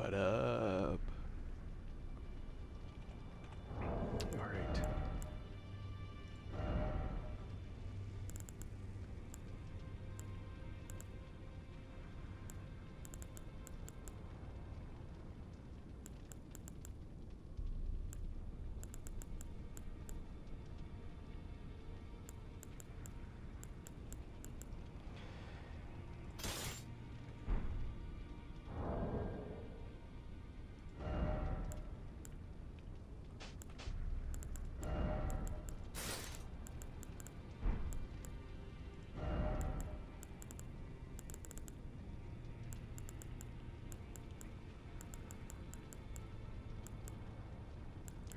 What up? All right.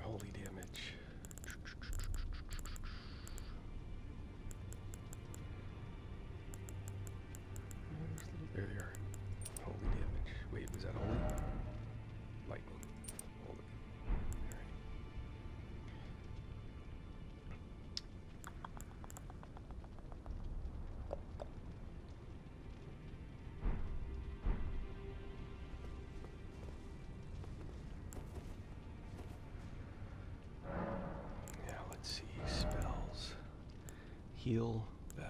Holy damage. There they are. Holy damage. Wait, was that holy? Lightning. Holy. Alright. Yeah, let's see. Spells. Heal. Bow.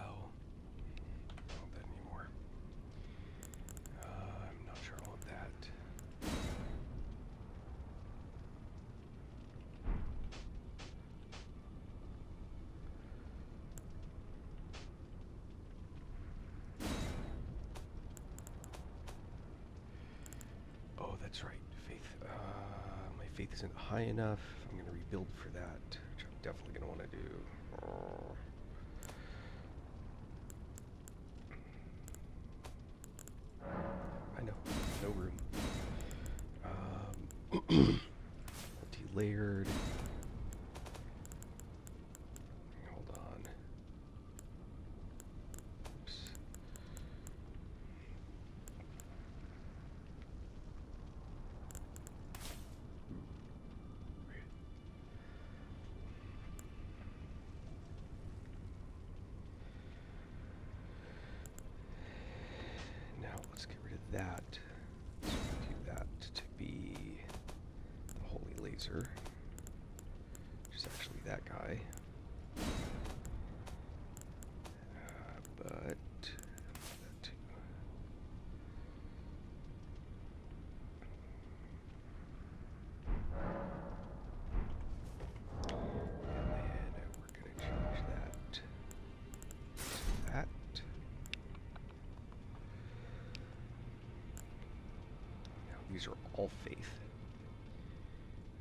Don't want that anymore. I'm not sure I want that. Oh, that's right. Faith. My faith isn't high enough. I'm going to rebuild for that, which I'm definitely going to want to do. I know. No room. Multi-layered. Hold on. Oops. Now let's get rid of that. So we'll do that to be the holy laser, which is actually that guy. But that too. And then we're going to change that to that. Now these are all faith.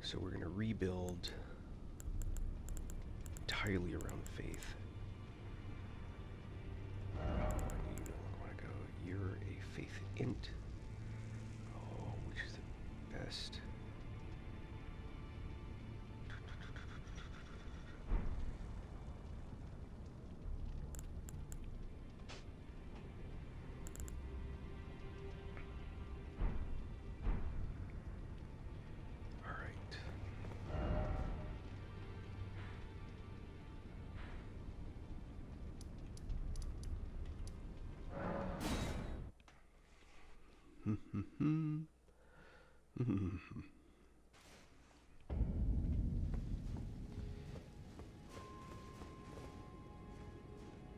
So we're going to rebuild entirely around faith. Oh, and you don't want to go. You're a faith int. Oh, which is the best? All right.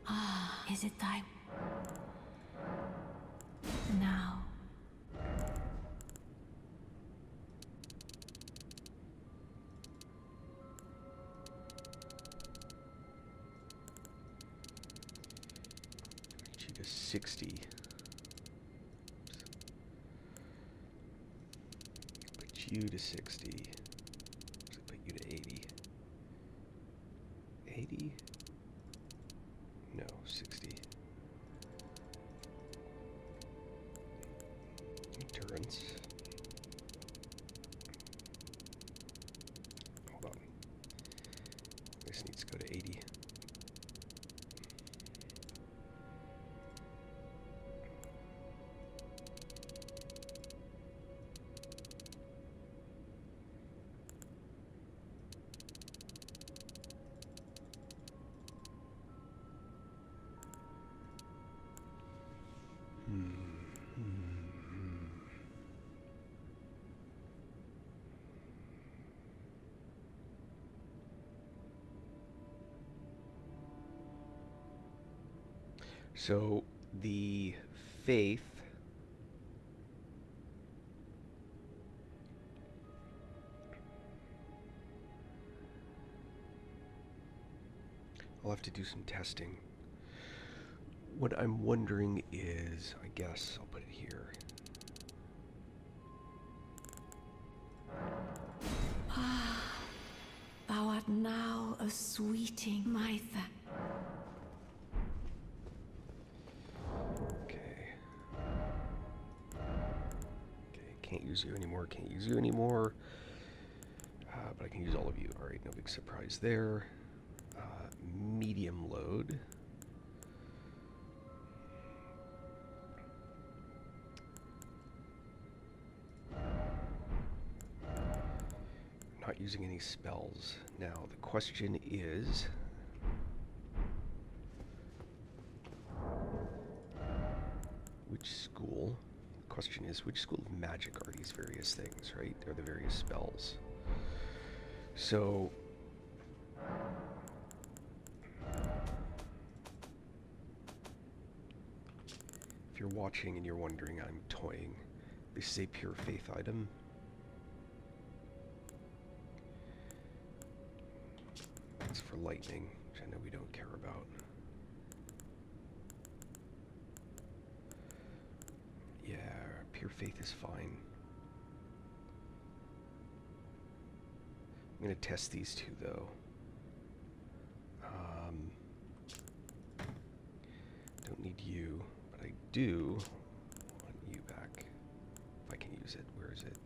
Ah, is it time? Now. Get you to 60. Put you to 60. So put you to 80. 80? No, 60. Endurance. Hold on. This needs to go to 80. So the faith I'll have to do some testing. What I'm wondering is, I guess I'll put it here. Thou art now a sweeting my Okay. Okay, can't use you anymore, can't use you anymore. But I can use all of you. Alright, no big surprise there. Medium load. Not using any spells. Now, the question is... which school? The question is, which school of magic are these various things, right? They're the various spells. So... if you're watching and you're wondering, I'm toying. This is a pure faith item. It's for lightning, which I know we don't care about. Yeah, pure faith is fine. I'm going to test these two, though. Don't need you, but I do want you back. If I can use it. Where is it?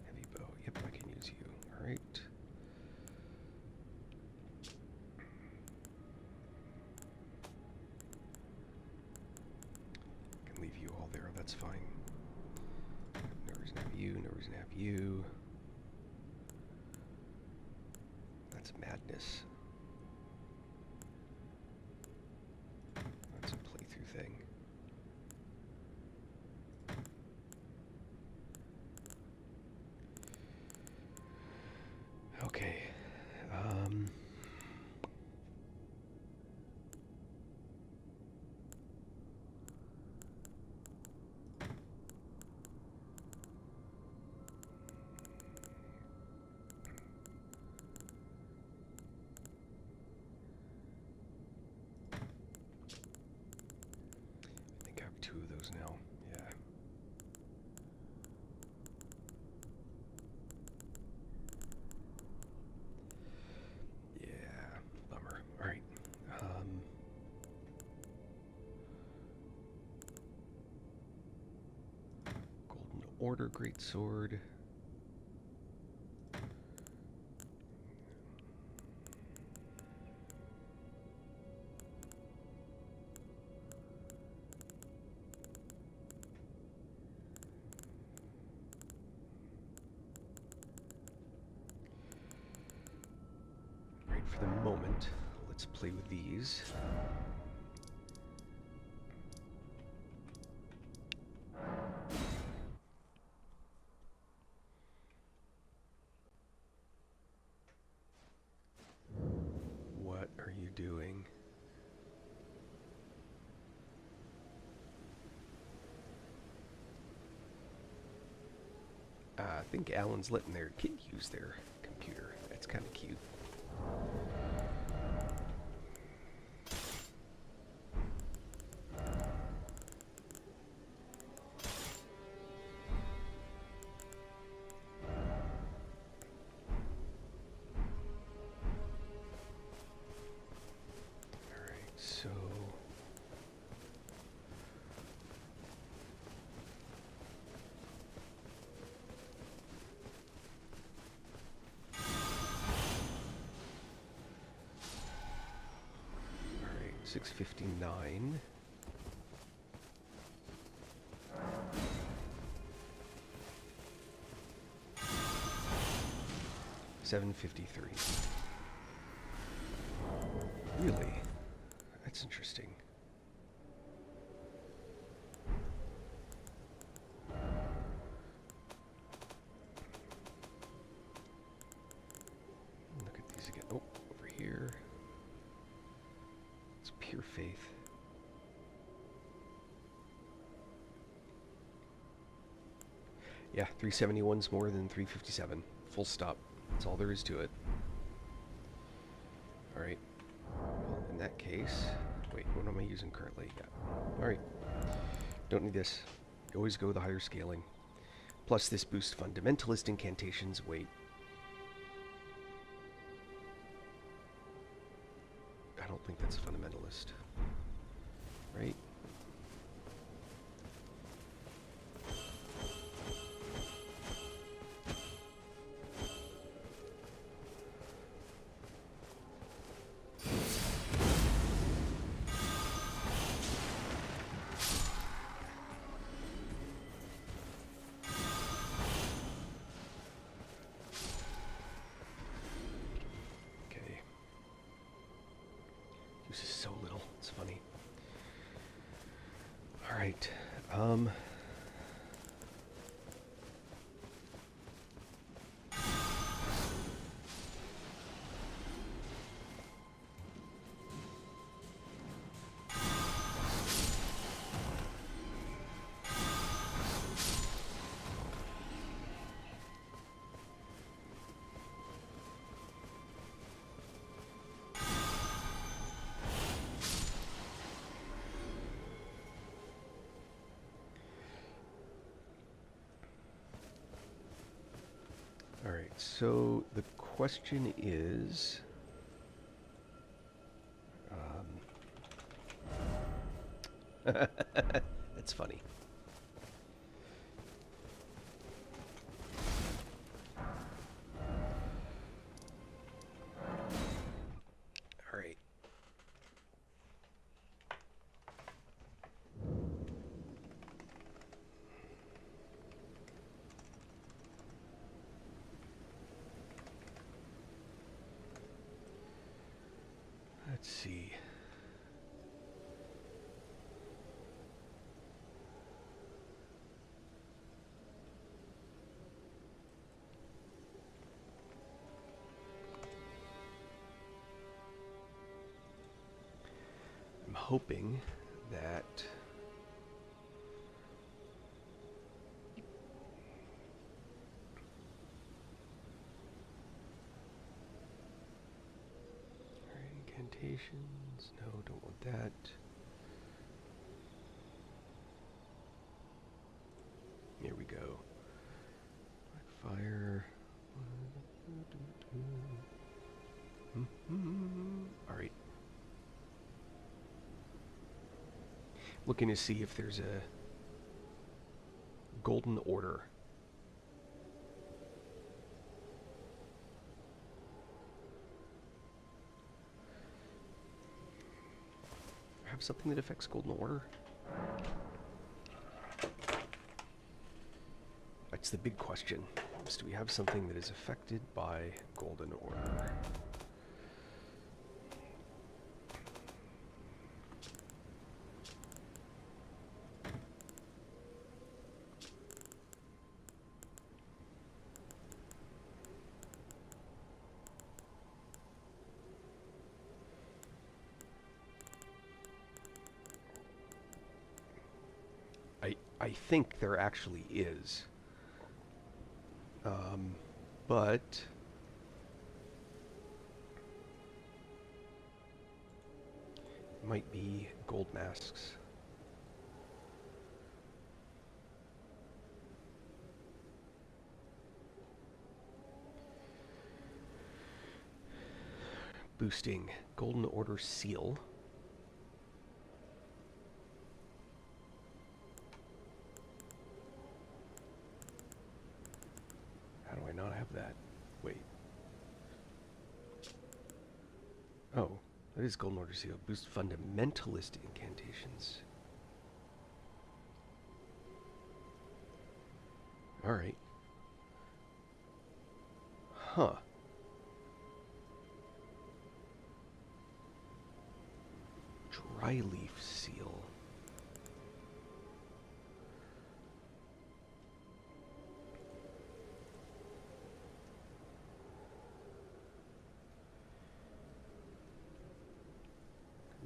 Heavy bow. Yep, I can use you. Alright. Can leave you all there, that's fine. No reason to have you, no reason to have you. That's madness. That's a playthrough thing. Okay. I think I have two of those now. Yeah. Yeah, bummer. Alright. Golden Order Greatsword. Right, for the moment, let's play with these. What are you doing? I think Alan's letting their kid use their computer. That's kind of cute. Alright, so... alright, 659. $7.53. Really? That's interesting. Look at these again. Oh, over here. It's pure faith. Yeah, 371's more than 357. Full stop. That's all there is to it. Alright. Well, in that case... Wait, what am I using currently? Yeah. Alright. Don't need this. Always go the higher scaling. Plus this boosts fundamentalist incantations. Wait. I don't think that's a fundamentalist. Right? Okay. Uses so little. It's funny. Alright. Alright, so the question is... That's funny. Alright. Let's see. I'm hoping that incantations. No, don't want that. Here we go. Black fire. Alright. Looking to see if there's a golden order. Have something that affects golden order? That's the big question. Do we have something that is affected by golden order? I think there actually is. But it might be gold masks. Boosting golden order seal. How do I not have that? Wait. Oh, that is golden order seal. Boost fundamentalist incantations. Alright. Huh. Dry leaf seal.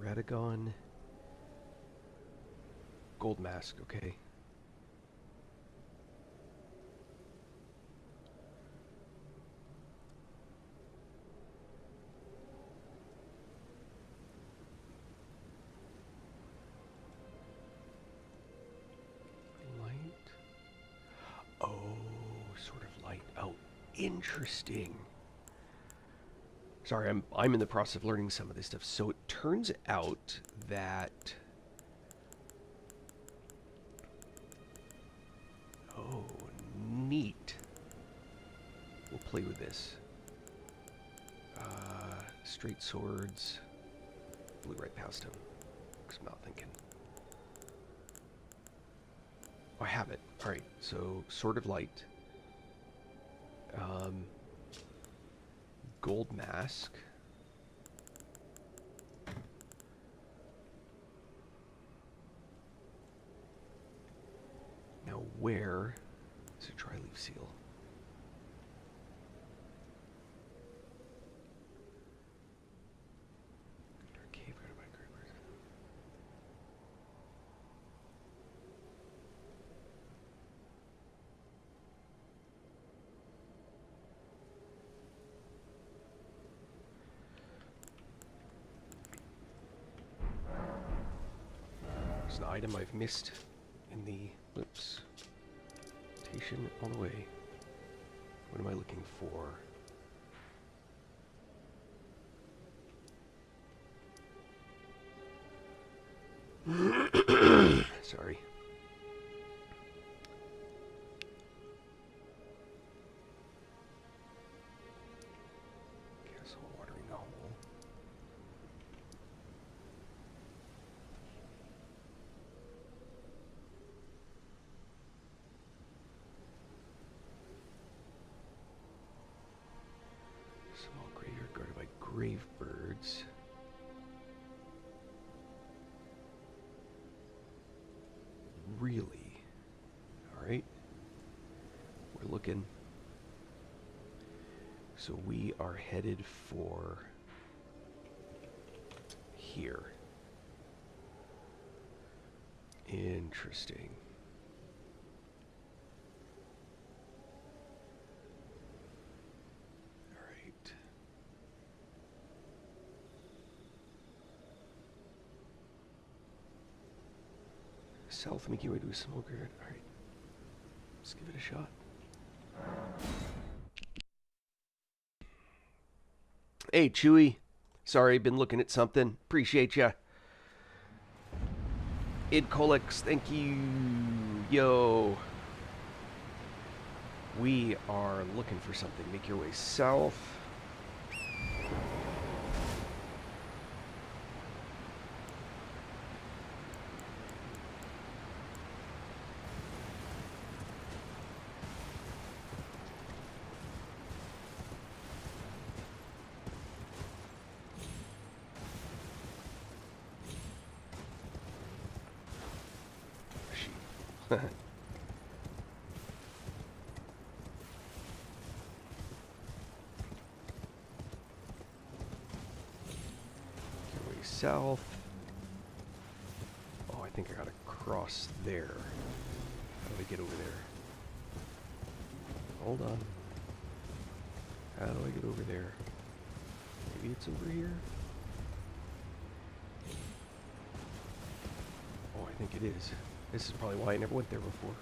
Radagon. Gold mask, okay. Interesting. Sorry, I'm in the process of learning some of this stuff. So it turns out that... Oh, neat. We'll play with this. Straight swords. Blew right past him. Because I'm not thinking. Oh, I have it. Alright, so Sword of Light. Gold mask. Now where is a dry leaf seal? Cave guarded by creepers. There's an item I've missed in the... Whoops. Station on the way. What am I looking for? Sorry. Castle watering the hole. Small graveyard guarded by grave birds. Really? Alright. We're looking. So we are headed for here. Interesting. Alright. South Mickey Way to a small graveyard. Alright. Let's give it a shot. Hey, Chewy. Sorry, been looking at something. Appreciate ya. Idcolix, thank you. Yo. We are looking for something. Make your way south. Sheep. South. Oh, I think I gotta cross there. How do I get over there? Hold on. How do I get over there? Maybe it's over here? Oh, I think it is. This is probably why I never went there before.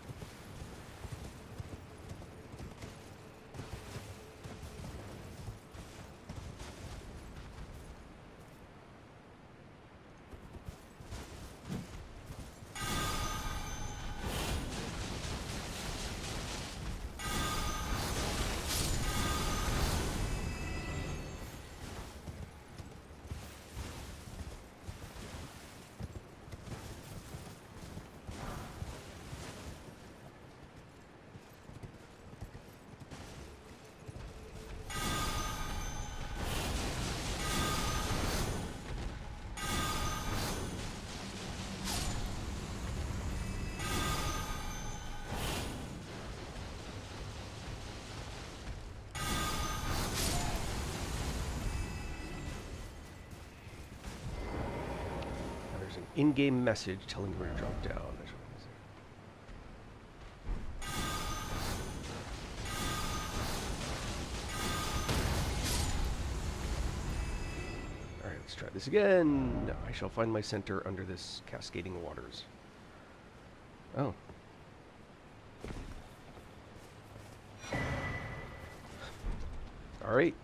There's an in-game message telling you where to drop down. Alright, let's try this again. I shall find my center under this cascading waters. Oh. All right.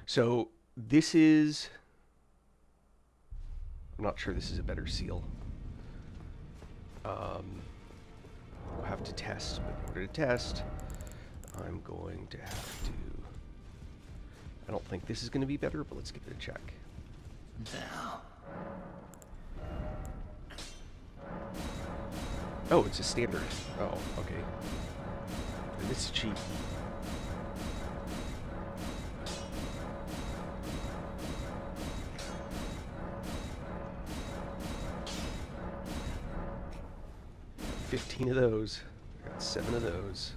So this is... I'm not sure this is a better seal. We'll have to test, but in order to test, I'm going to have to... I don't think this is going to be better, but let's give it a check. Now. Oh, it's a standard. Oh, okay. And this is cheap. $15 of those. I got 7 of those.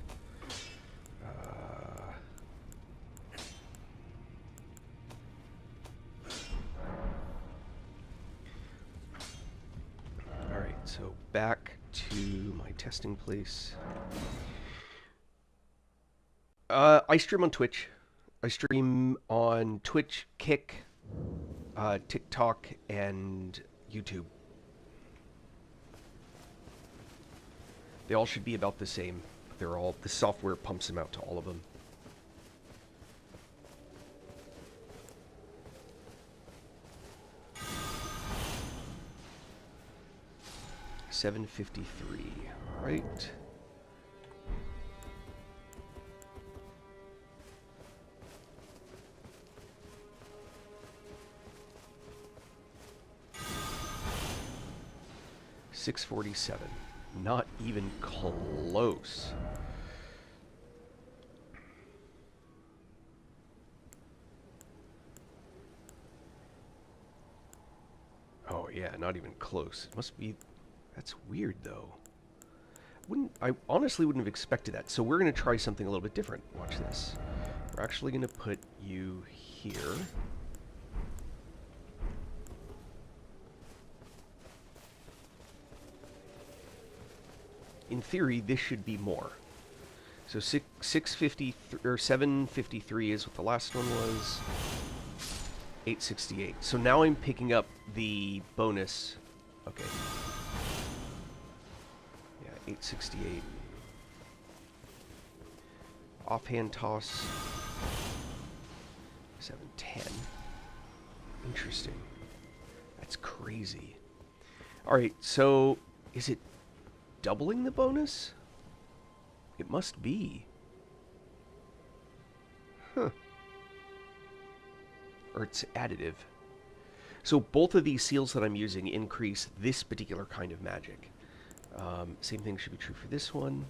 Alright, so back to my testing place. I stream on Twitch. I stream on Twitch, Kick, TikTok, and YouTube. They all should be about the same. They're all... the software pumps them out to all of them. $7.53. All right. $6.47. Not even close. Oh yeah, not even close. It must be... that's weird though. I honestly wouldn't have expected that. So we're going to try something a little bit different. Watch this. We're actually going to put you here. In theory, this should be more. So 650 or 753 is what the last one was. 868. So now I'm picking up the bonus. Okay. Yeah, 868. Offhand toss. 710. Interesting. That's crazy. All right, so is it doubling the bonus? It must be. Huh. Or it's additive. So both of these seals that I'm using increase this particular kind of magic. Same thing should be true for this one.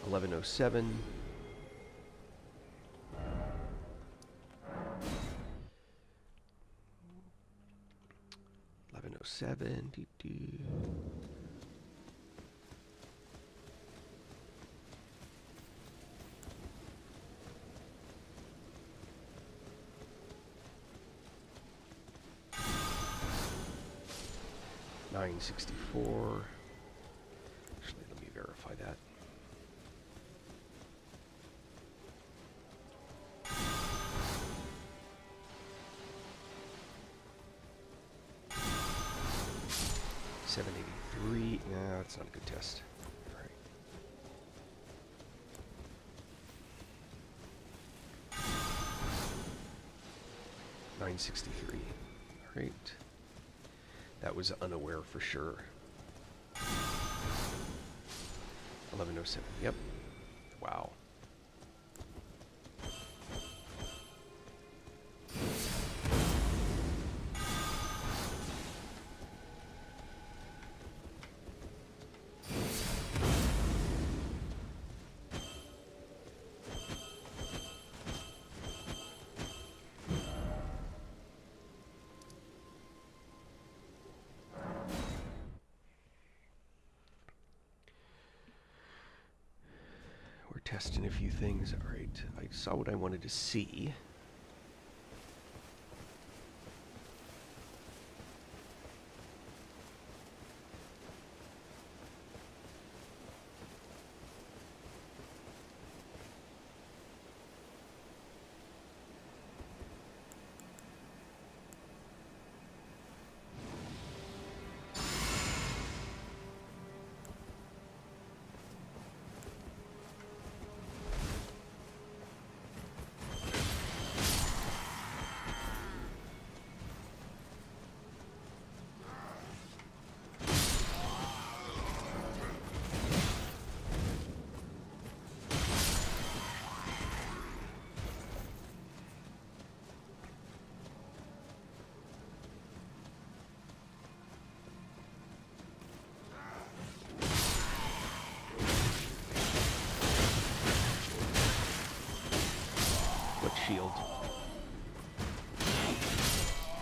1107. Doo -doo. $964. Actually, let me verify that. $783. No, that's not a good test. All right. $963. All right. That was unaware for sure. 1107. Yep. Wow. Testing a few things. All right, I saw what I wanted to see.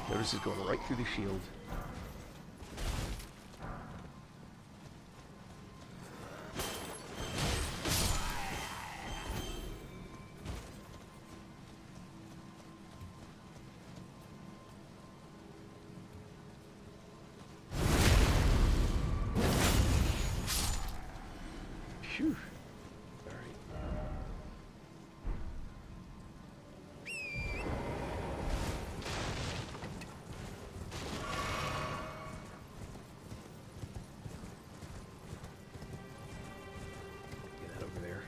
Notice it's going right through the shield. Phew. All right. Get that over there.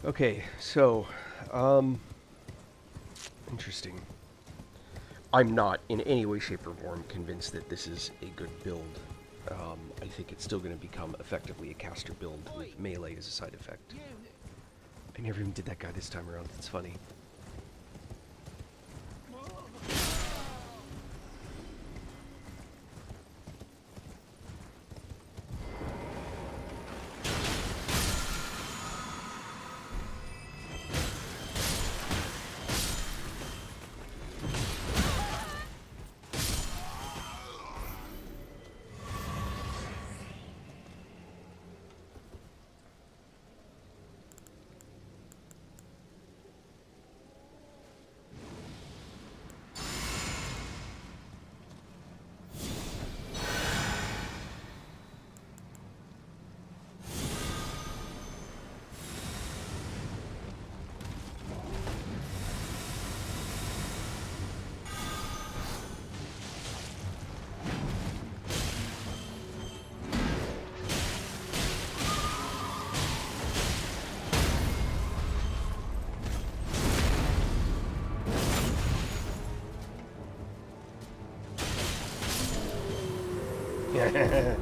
Okay, so, interesting. I'm not in any way, shape, or form convinced that this is a good build. I think it's still going to become effectively a caster build with melee as a side effect. I never even did that guy this time around. It's funny. An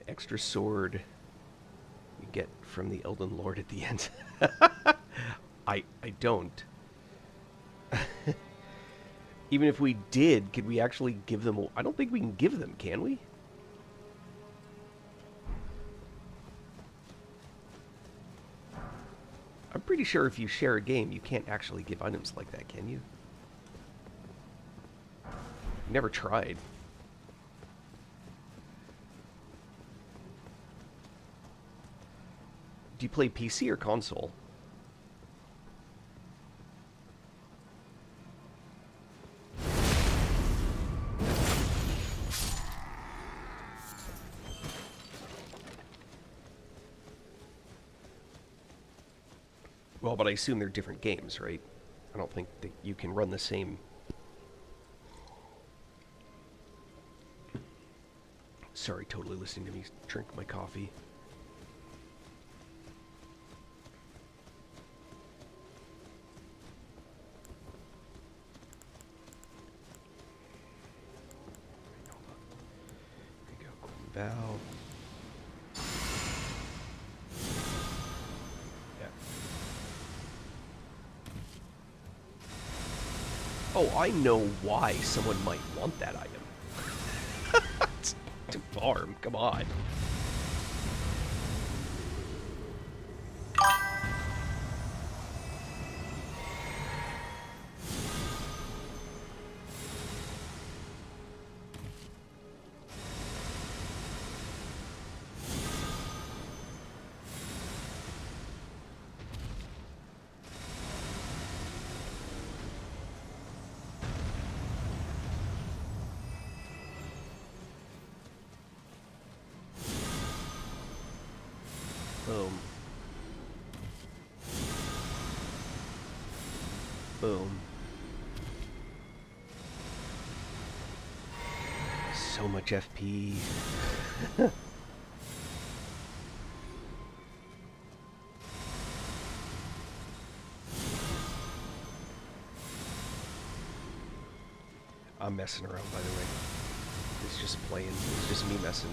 extra sword you get from the Elden Lord at the end. I don't. Even if we did, could we actually give them... I don't think we can give them, can we? I'm pretty sure if you share a game, you can't actually give items like that, can you? Never tried. Do you play PC or console? Well, but I assume they're different games, right? I don't think that you can run the same... Sorry, totally listening to me drink my coffee. There you go, Golden Valve. Oh, I know why someone might want that item. To farm, come on. Boom. Boom. So much FP. I'm messing around, by the way. It's just playing. It's just me messing.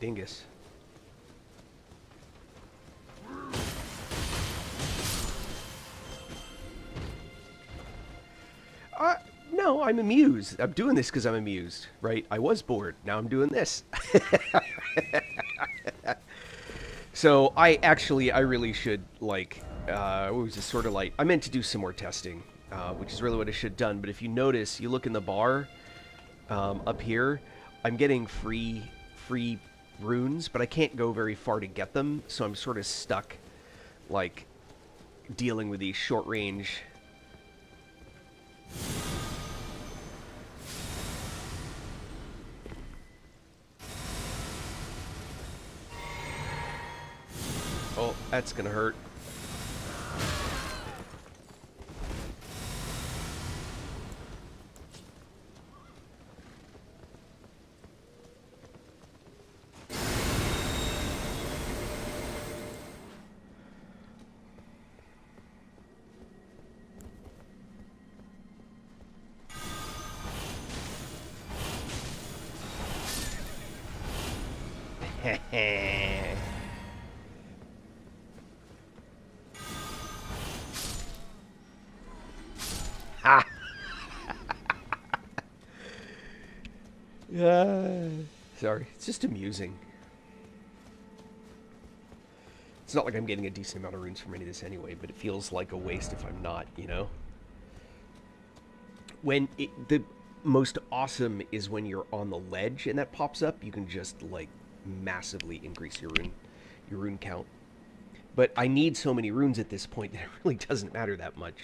dingus. No, I'm amused. I'm doing this because I'm amused, right? I was bored. Now I'm doing this. So I really should like, what was this sort of like? I meant to do some more testing, which is really what I should have done. But if you notice, you look in the bar up here, I'm getting free runes, but I can't go very far to get them, so I'm sort of stuck, like, dealing with these short range. Oh, that's gonna hurt. Ha! Sorry, it's just amusing. It's not like I'm getting a decent amount of runes from any of this anyway, but it feels like a waste if I'm not, you know? The most awesome is when you're on the ledge and that pops up, you can just, like, massively increase your rune count. But I need so many runes at this point that it really doesn't matter that much.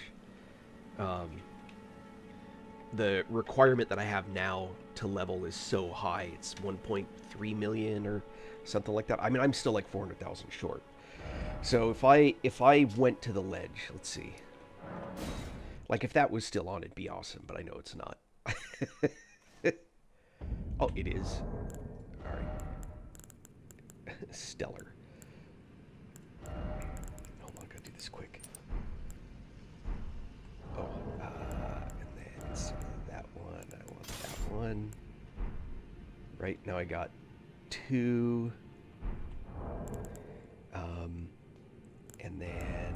The requirement that I have now to level is so high. It's 1.3 million or something like that. I mean, I'm still like 400,000 short. So if I went to the ledge, let's see. Like if that was still on, it'd be awesome, but I know it's not. Oh, it is. All right. Stellar. Hold on, I gotta do this quick. Oh, and then some of that one. I want that one. Right, now I got 2. And then...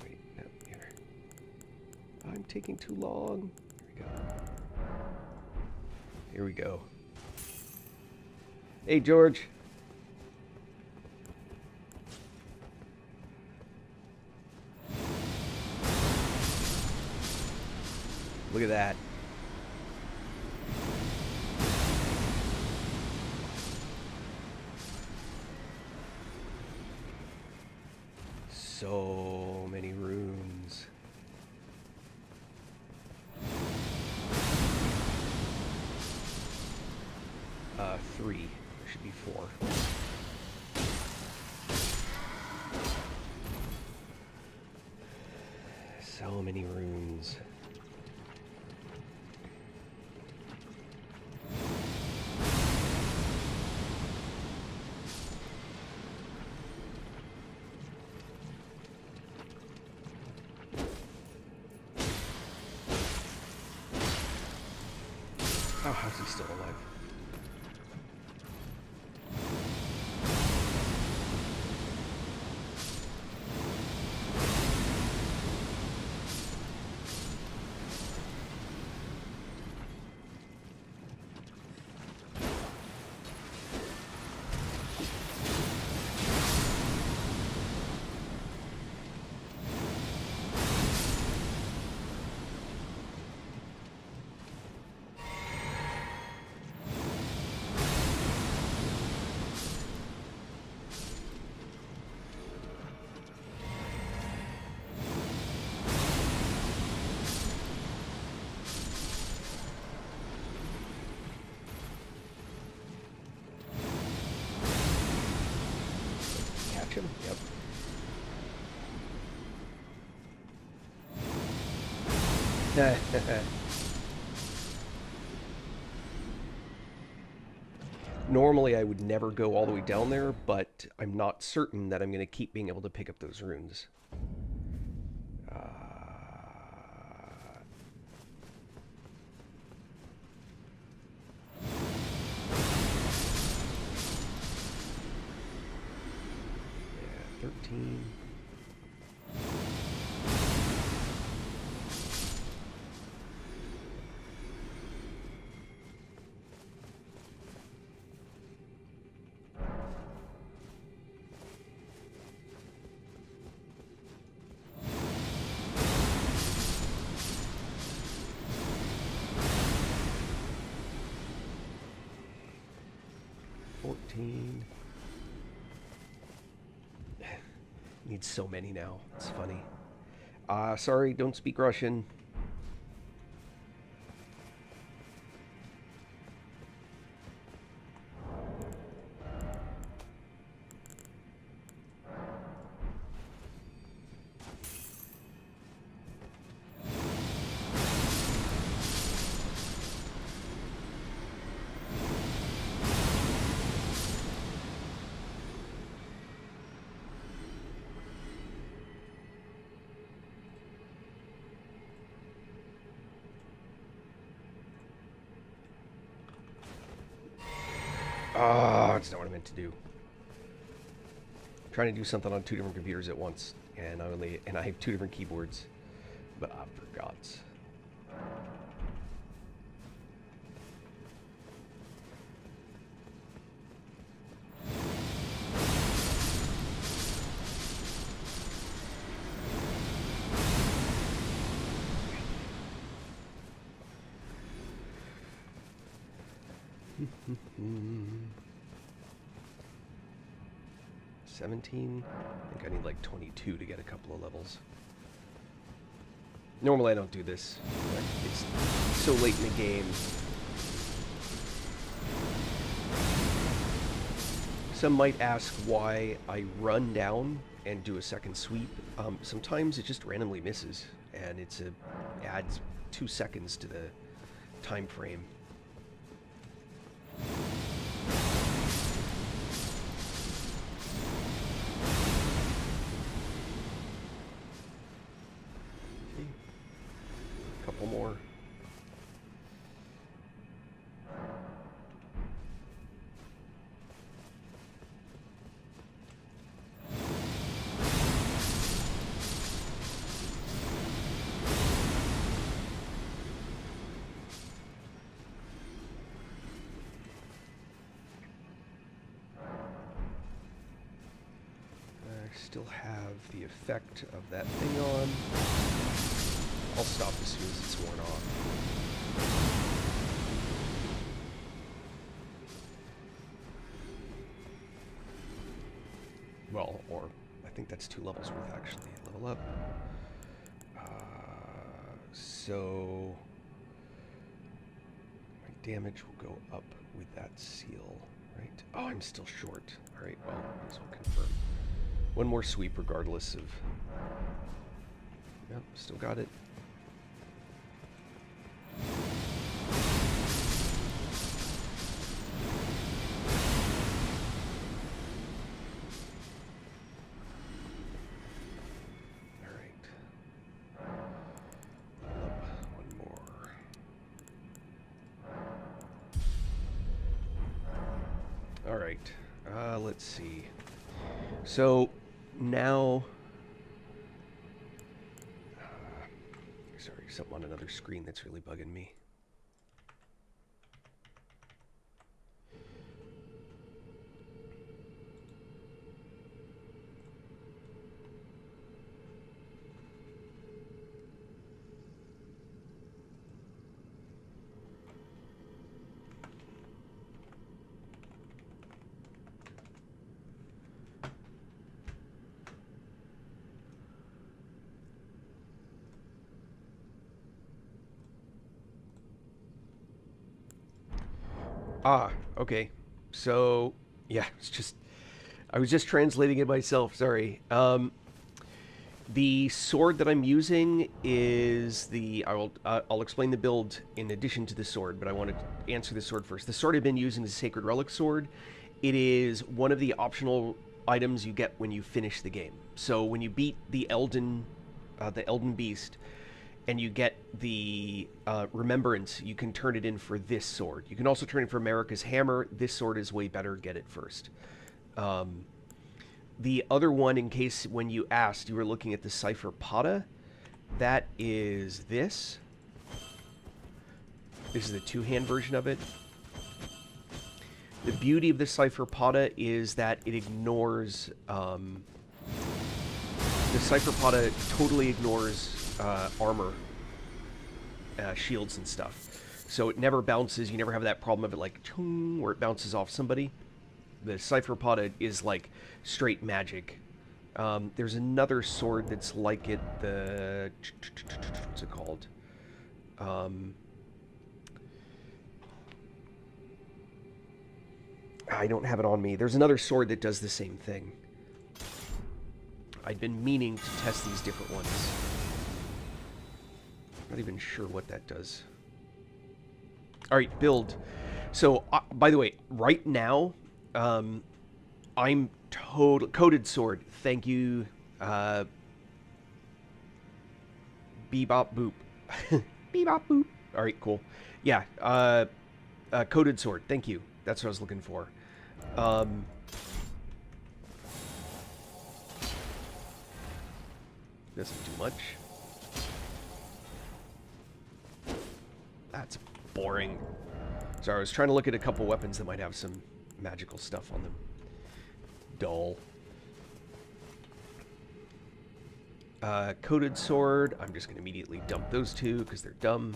Wait, no, here. I'm taking too long. Here we go. Here we go. Hey, George. Look at that. So many runes. Three. There should be 4. So many runes. Oh, how's he still alive? Catch him? Yep. Normally I would never go all the way down there, but I'm not certain that I'm going to keep being able to pick up those runes. 13. Need so many now. It's funny. Sorry, don't speak Russian. Oh, that's not what I meant to do. I'm trying to do something on 2 different computers at once, and I have 2 different keyboards, but I forgot. Hmm. 17. I think I need like 22 to get a couple of levels. Normally I don't do this, but it's so late in the game. Some might ask why I run down and do a second sweep. Sometimes it just randomly misses, and adds 2 seconds to the time frame. Couple more. I still have the effect of that thing on. I'll stop as soon as it's worn off. Well, or I think that's 2 levels worth actually. Level up. So my damage will go up with that seal, right? Oh, I'm still short. All right, well, might as well confirm. 1 more sweep regardless of... Yep, still got it. Alright, let's see. So, now... sorry, something on another screen that's really bugging me. Ah, okay. So, yeah, I was just translating it myself, sorry. The sword that I'm using is I'll explain the build in addition to the sword, but I want to answer the sword first. The sword I've been using is a Sacred Relic sword. It is one of the optional items you get when you finish the game. So when you beat the Elden Beast, and you get the Remembrance, you can turn it in for this sword. You can also turn it for America's Hammer. This sword is way better. Get it first. the other one, in case when you asked, you were looking at the Cipher Pata. That is this. This is the two-hand version of it. The beauty of the Cipher Pata is that it ignores... the Cipher Pata totally ignores armor, shields and stuff. So it never bounces. You never have that problem of it like, chung, where it bounces off somebody. The Cipher Pata is like straight magic. There's another sword that's like it. The... what's it called? I don't have it on me. There's another sword that does the same thing. I'd been meaning to test these different ones. Not even sure what that does. Alright, build. So, by the way, right now, I'm total... Coated sword. Thank you, Bebop Boop. Bebop Boop. Alright, cool. Yeah, coated sword. Thank you. That's what I was looking for. Doesn't do much. That's boring. Sorry, I was trying to look at a couple weapons that might have some magical stuff on them. Dull. Coated sword. I'm just going to immediately dump those two because they're dumb.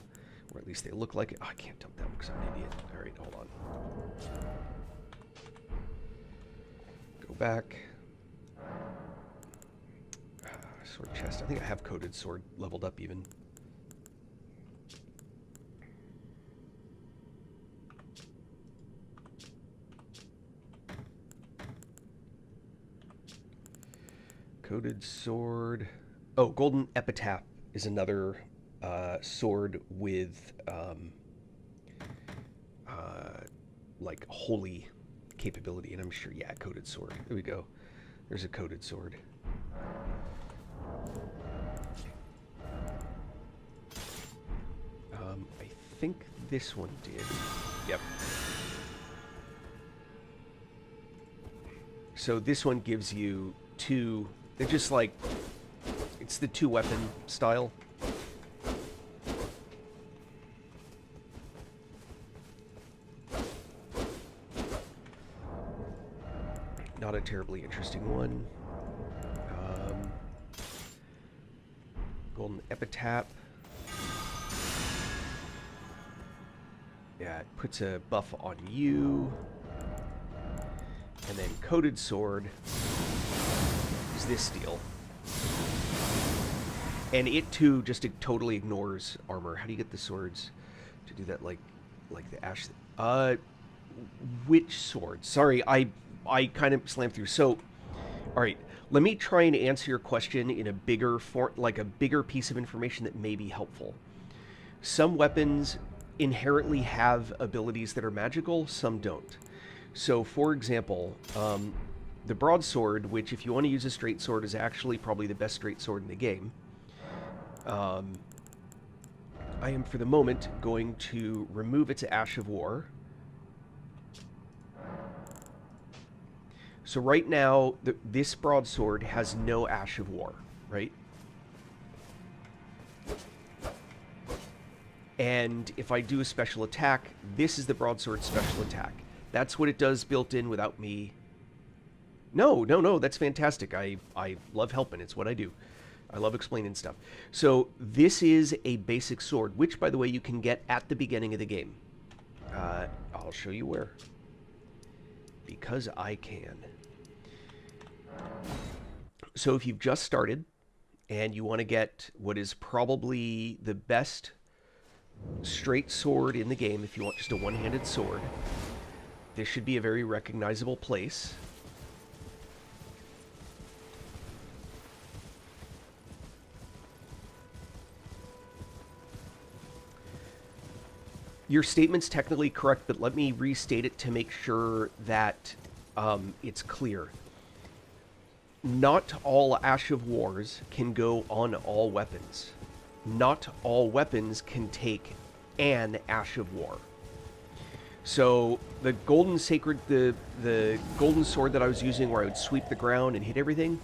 Or at least they look like it. Oh, I can't dump them because I'm an idiot. Alright, hold on. Go back. Sword chest. I think I have coated sword leveled up even. Coated sword. Oh, golden epitaph is another sword with like holy capability, and I'm sure, yeah, coated sword. There we go. There's a coated sword. I think this one did. Yep. So this one gives you two. They're just like, it's the two weapon style. Not a terribly interesting one. Golden epitaph. Yeah, it puts a buff on you. And then coated sword is this deal. And it too just totally ignores armor. How do you get the swords to do that, like the ash? Which sword? Sorry, I kind of slammed through. So, all right, let me try and answer your question in a bigger like a bigger piece of information that may be helpful. Some weapons inherently have abilities that are magical, some don't. So, for example, the broadsword, which if you want to use a straight sword is actually probably the best straight sword in the game. I am, for the moment, going to remove its Ash of War. So right now, this broadsword has no Ash of War, right? And if I do a special attack, this is the broadsword special attack. That's what it does built in without me. No, that's fantastic. I love helping. It's what I do. I love explaining stuff. So this is a basic sword, which, by the way, you can get at the beginning of the game. I'll show you where. Because I can. So if you've just started and you want to get what is probably the best straight sword in the game, if you want just a one-handed sword, this should be a very recognizable place. Your statement's technically correct, but let me restate it to make sure that it's clear. Not all Ash of Wars can go on all weapons. Not all weapons can take an Ash of War. So the golden sacred, the golden sword that I was using where I would sweep the ground and hit everything,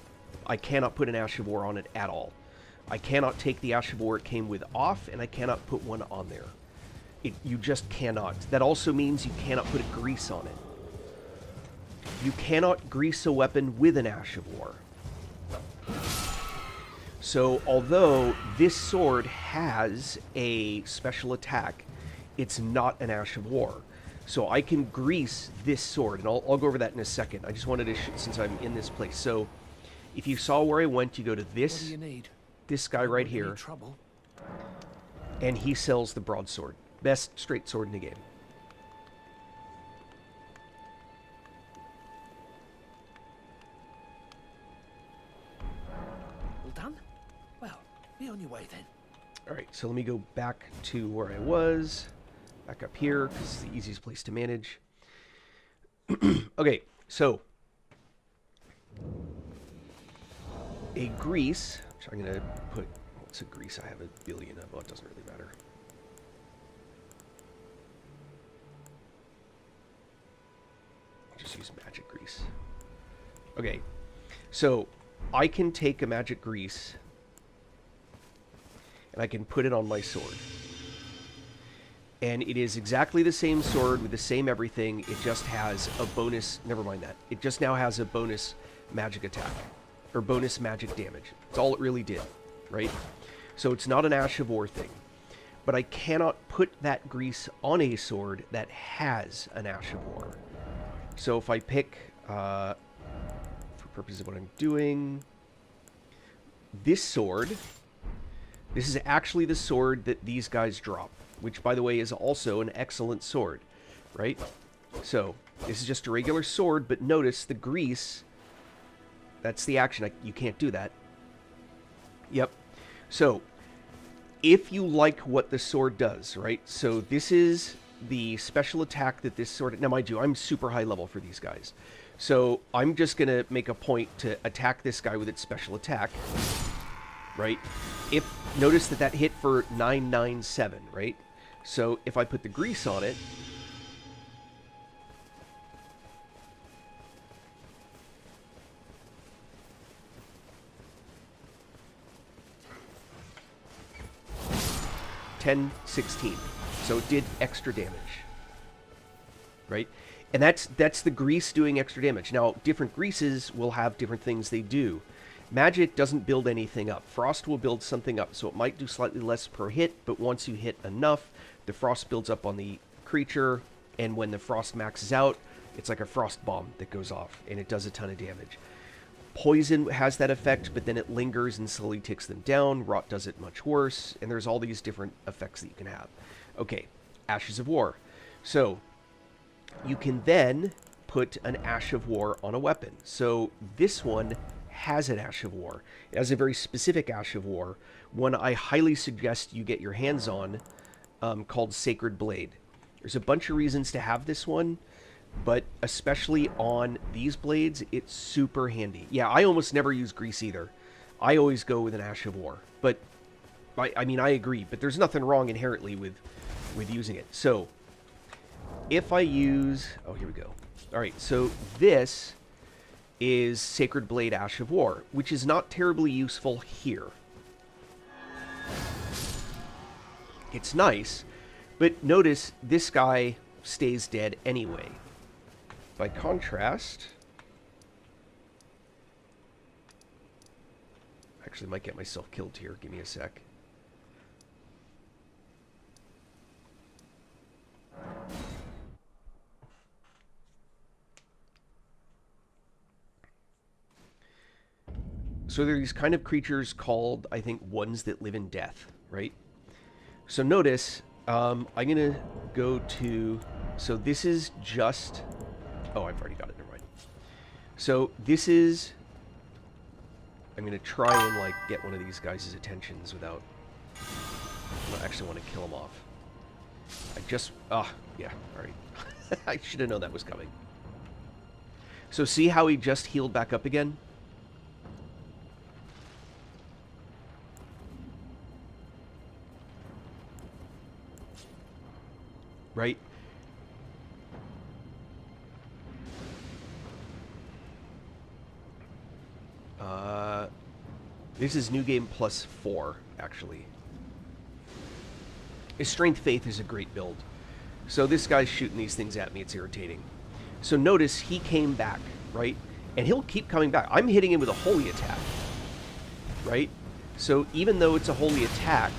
I cannot put an Ash of War on it at all. I cannot take the Ash of War it came with off, and I cannot put one on there. You just cannot. That also means you cannot put a grease on it. You cannot grease a weapon with an Ash of War. So although this sword has a special attack, it's not an Ash of War. So I can grease this sword, and I'll go over that in a second. I just wanted to, since I'm in this place. So if you saw where I went, you go to this, What do you need? this guy right here, Trouble? and he sells the broadsword. Best straight sword in the game. All done? Well, be on your way then. Alright, so let me go back to where I was. Back up here, because it's the easiest place to manage. Okay, so a grease, which I'm going to put, what's a grease I have a billion of? Well, it doesn't really matter. I'll just use magic grease. Okay, so I can take a magic grease and I can put it on my sword. And it is exactly the same sword with the same everything. It just has a bonus, never mind that. It just now has a bonus magic attack. Or bonus magic damage. That's all it really did, right? So it's not an Ash of War thing. But I cannot put that grease on a sword that has an Ash of War. So if I pick, for purposes of what I'm doing, this sword, this is actually the sword that these guys drop. Which, by the way, is also an excellent sword, right? So, this is just a regular sword, but notice the grease, that's the action. You can't do that. Yep. So, if you like what the sword does, right? So, this is the special attack that this sword... Now, mind you, I'm super high level for these guys. So, I'm just going to make a point to attack this guy with its special attack, right? Notice that hit for 997, right? So if I put the grease on it, $10.16. So it did extra damage, right? And that's the grease doing extra damage. Now, different greases will have different things they do. Magic doesn't build anything up. Frost will build something up, so it might do slightly less per hit, but once you hit enough, the frost builds up on the creature, and when the frost maxes out, it's like a frost bomb that goes off, and it does a ton of damage. Poison has that effect, but then it lingers and slowly ticks them down. Rot does it much worse, and there's all these different effects that you can have. Okay, Ashes of War. So, you can then put an Ash of War on a weapon. So, this one has an Ash of War. It has a very specific Ash of War, one I highly suggest you get your hands on, called Sacred Blade. There's a bunch of reasons to have this one, but especially on these blades, it's super handy. Yeah, I almost never use grease either. I always go with an Ash of War. But, I mean, I agree, but there's nothing wrong inherently with using it. So, if I use... Oh, here we go. Alright, so this is Sacred Blade Ash of War, which is not terribly useful here. It's nice, but notice this guy stays dead anyway. By contrast... Actually, might get myself killed here. Give me a sec. So there are these kind of creatures called, I think, ones that live in death, right? So notice, I'm going to go to... So this is just... Oh, I've already got it. Never mind. So this is... I'm going to try and, like, get one of these guys' attentions without... I don't actually want to kill him off. I just... Ah, yeah, alright. I should have known that was coming. So see how he just healed back up again? Right? This is new game +4, actually. His Strength Faith is a great build. So this guy's shooting these things at me. It's irritating. So notice he came back, right? And he'll keep coming back. I'm hitting him with a holy attack, right? So even though it's a holy attack,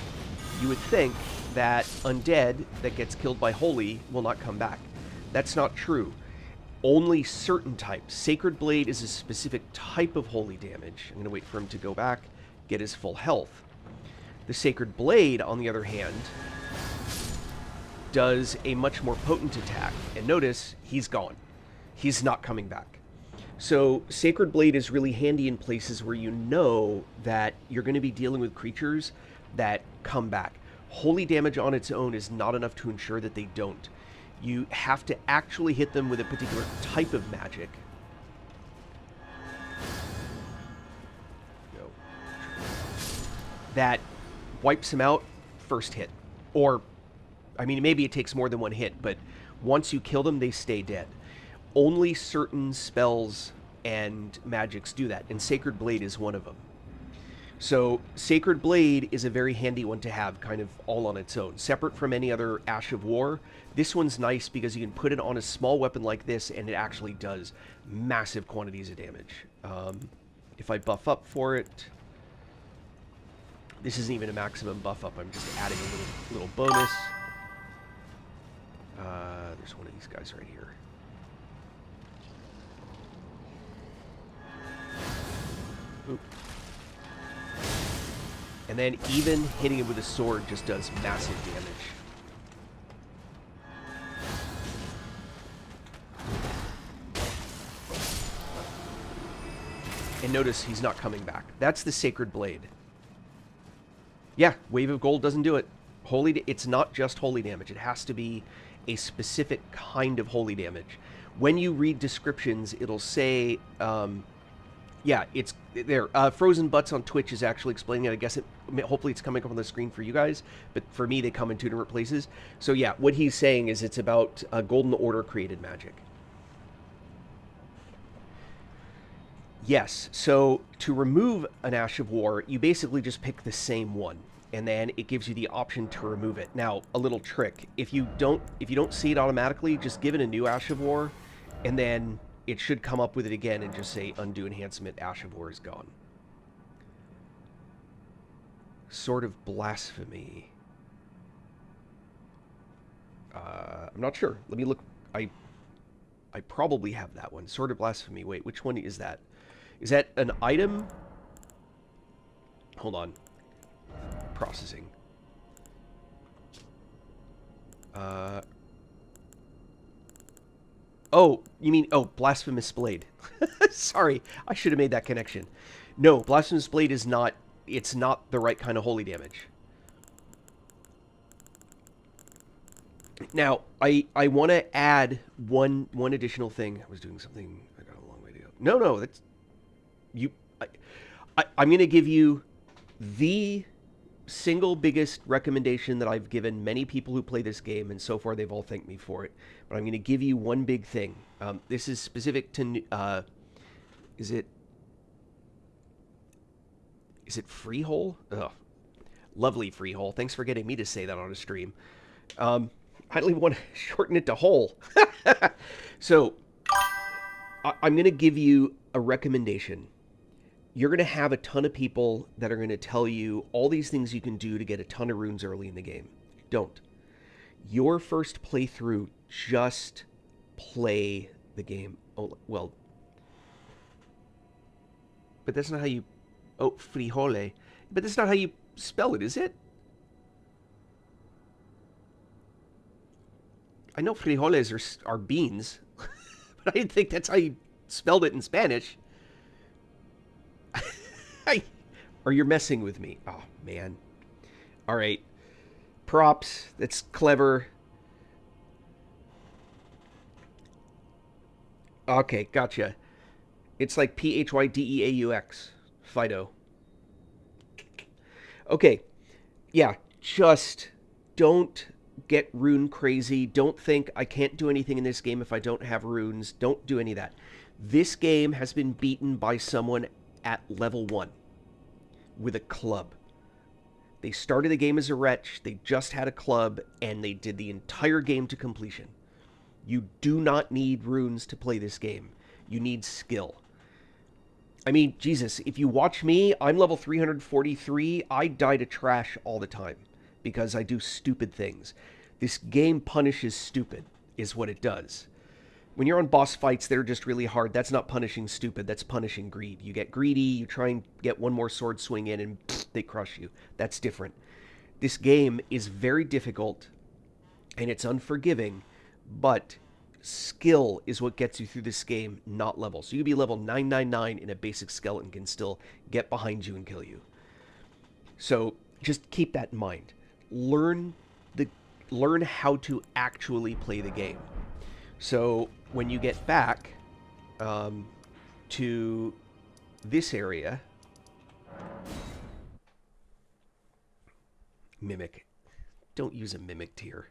you would think that undead that gets killed by holy will not come back. That's not true. Only certain types. Sacred Blade is a specific type of holy damage. I'm going to wait for him to go back, get his full health. The Sacred Blade, on the other hand, does a much more potent attack. And notice, he's gone. He's not coming back. So Sacred Blade is really handy in places where you know that you're going to be dealing with creatures that come back. Holy damage on its own is not enough to ensure that they don't. You have to actually hit them with a particular type of magic. Go. That wipes them out first hit. Or, I mean, maybe it takes more than one hit, but once you kill them, they stay dead. Only certain spells and magics do that, and Sacred Blade is one of them. So Sacred Blade is a very handy one to have, kind of all on its own. Separate from any other Ash of War, this one's nice because you can put it on a small weapon like this and it actually does massive quantities of damage. If I buff up for it, this isn't even a maximum buff up, I'm just adding a little bonus. There's one of these guys right here. Oop. And then even hitting him with a sword just does massive damage. And notice he's not coming back. That's the Sacred Blade. Yeah, Wave of Gold doesn't do it. It's not just holy damage. It has to be a specific kind of holy damage. When you read descriptions, it'll say... yeah, it's there. Frozen Butts on Twitch is actually explaining it. I guess hopefully it's coming up on the screen for you guys, but for me, they come in two different places. So yeah, what he's saying is it's about Golden Order created magic. Yes, so to remove an Ash of War, you basically just pick the same one, and then it gives you the option to remove it. Now, a little trick: if you don't see it automatically, just give it a new Ash of War, and then it should come up with it again and just say undo enhancement, Ash of War is gone. Sword of Blasphemy. I'm not sure. Let me look. I probably have that one. Sword of Blasphemy. Wait, which one is that? Is that an item? Hold on. Processing. Oh, you mean, oh, Blasphemous Blade. Sorry, I should have made that connection. No, Blasphemous Blade is not, it's not the right kind of holy damage. Now, I want to add one additional thing. I was doing something, I got a long way to go. No, that's, I'm going to give you the single biggest recommendation that I've given many people who play this game, and so far they've all thanked me for it. But I'm going to give you one big thing. This is specific to, is it Freehole? Ugh. Lovely Freehole. Thanks for getting me to say that on a stream. I don't even want to shorten it to Hole. So, I'm going to give you a recommendation. You're going to have a ton of people that are going to tell you all these things you can do to get a ton of runes early in the game. Don't. Your first playthrough, just play the game. Oh, well. But that's not how you... Oh, frijole. But that's not how you spell it, is it? I know frijoles are beans. But I didn't think that's how you spelled it in Spanish. Or you're messing with me. Oh, man. All right. Props. That's clever. Okay, gotcha. It's like P-H-Y-D-E-A-U-X. Fido. Okay. Yeah, just don't get rune crazy. Don't think I can't do anything in this game if I don't have runes. Don't do any of that. This game has been beaten by someone at level 1 with a club. They started the game as a wretch, they just had a club, and they did the entire game to completion. You do not need runes to play this game. You need skill. I mean, Jesus, if you watch me, I'm level 343. I die to trash all the time because I do stupid things. This game punishes stupid, is what it does. When you're on boss fights that are just really hard, that's not punishing stupid, that's punishing greed. You get greedy, you try and get one more sword swing in, and they crush you. That's different. This game is very difficult, and it's unforgiving, but skill is what gets you through this game, not level. So you can be level 999 and a basic skeleton can still get behind you and kill you. So just keep that in mind. Learn how to actually play the game. So when you get back to this area, mimic. Don't use a mimic tier.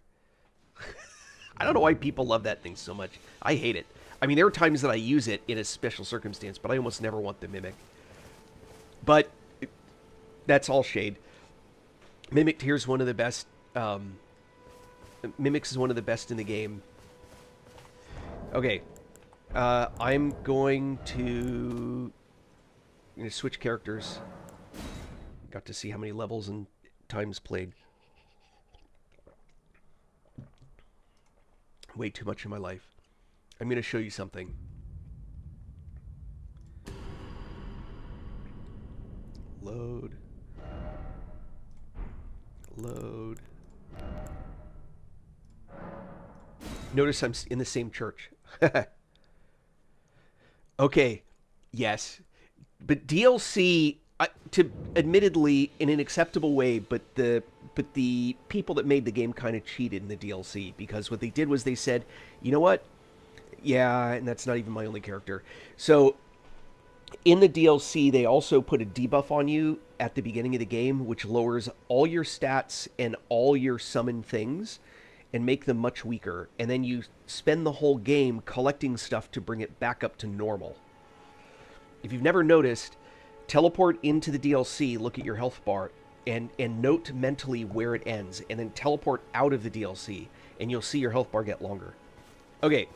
I don't know why people love that thing so much. I hate it. I mean, there are times that I use it in a special circumstance, but I almost never want the mimic. But that's all shade. Mimic tier is one of the best. Mimics is one of the best in the game. Okay. I'm going to switch characters. Got to see how many levels and times played. Way too much in my life. I'm going to show you something. Load. Load. Notice I'm in the same church. Okay. Yes. But DLC, to admittedly in an acceptable way, but the people that made the game kind of cheated in the DLC, because what they did was they said, you know what? Yeah, and that's not even my only character. So in the DLC, they also put a debuff on you at the beginning of the game, which lowers all your stats and all your summon things and make them much weaker. And then you spend the whole game collecting stuff to bring it back up to normal. If you've never noticed, teleport into the DLC, look at your health bar, and note mentally where it ends, and then teleport out of the DLC, and you'll see your health bar get longer. Okay,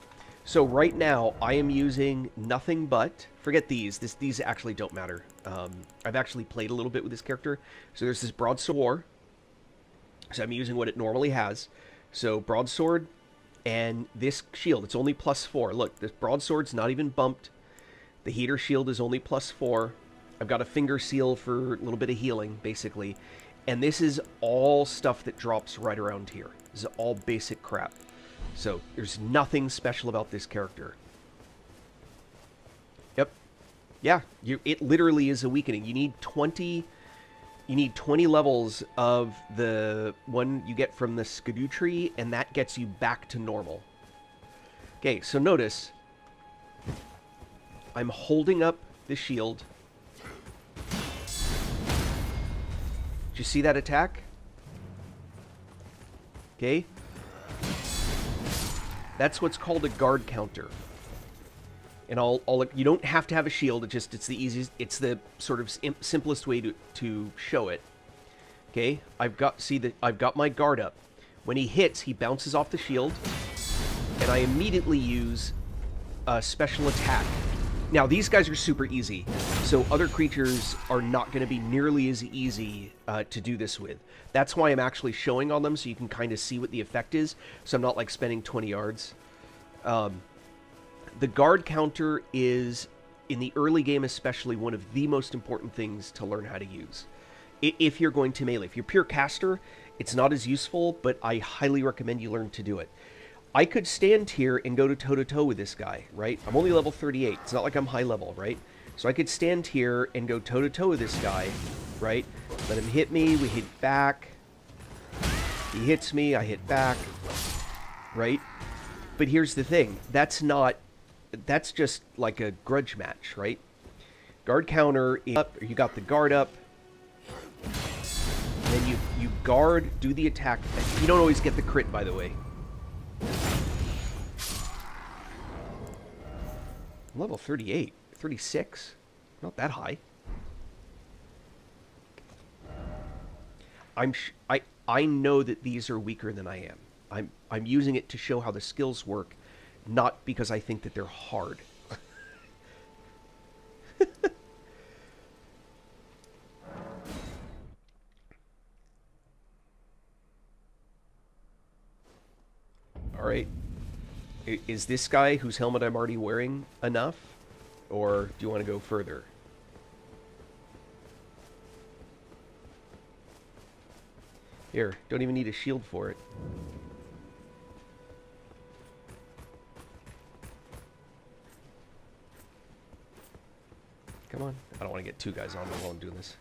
so right now I am using nothing but, forget these, these actually don't matter. I've actually played a little bit with this character. So there's this broadsword war, so I'm using what it normally has. So broadsword and this shield, it's only +4. Look, this broadsword's not even bumped. The heater shield is only +4. I've got a finger seal for a little bit of healing, basically. And this is all stuff that drops right around here. This is all basic crap. So there's nothing special about this character. Yep. Yeah, it literally is a weakening. You need 20 levels of the one you get from the Skidoo tree, and that gets you back to normal. Okay, so notice I'm holding up the shield. Did you see that attack? Okay. That's what's called a guard counter. And you don't have to have a shield. It's the easiest. It's the sort of simplest way to show it. Okay. I've got my guard up. When he hits, he bounces off the shield, and I immediately use a special attack. Now, these guys are super easy, so other creatures are not going to be nearly as easy to do this with. That's why I'm actually showing on them, so you can kind of see what the effect is, so I'm not, like, spending 20 yards. The guard counter is, in the early game especially, one of the most important things to learn how to use. If you're going to melee. If you're pure caster, it's not as useful, but I highly recommend you learn to do it. I could stand here and go to toe-to-toe with this guy, right? I'm only level 38. It's not like I'm high level, right? So I could stand here and go toe-to-toe with this guy, right? Let him hit me, we hit back. He hits me, I hit back, right? But here's the thing. That's just like a grudge match, right? Guard counter is up, you got the guard up. And then you guard, do the attack. You don't always get the crit, by the way. I'm level 38. 36? Not that high. I know that these are weaker than I am. I'm using it to show how the skills work, not because I think that they're hard. All right. Is this guy whose helmet I'm already wearing enough? Or do you want to go further? Here, don't even need a shield for it. Come on. I don't want to get two guys on me while I'm doing this.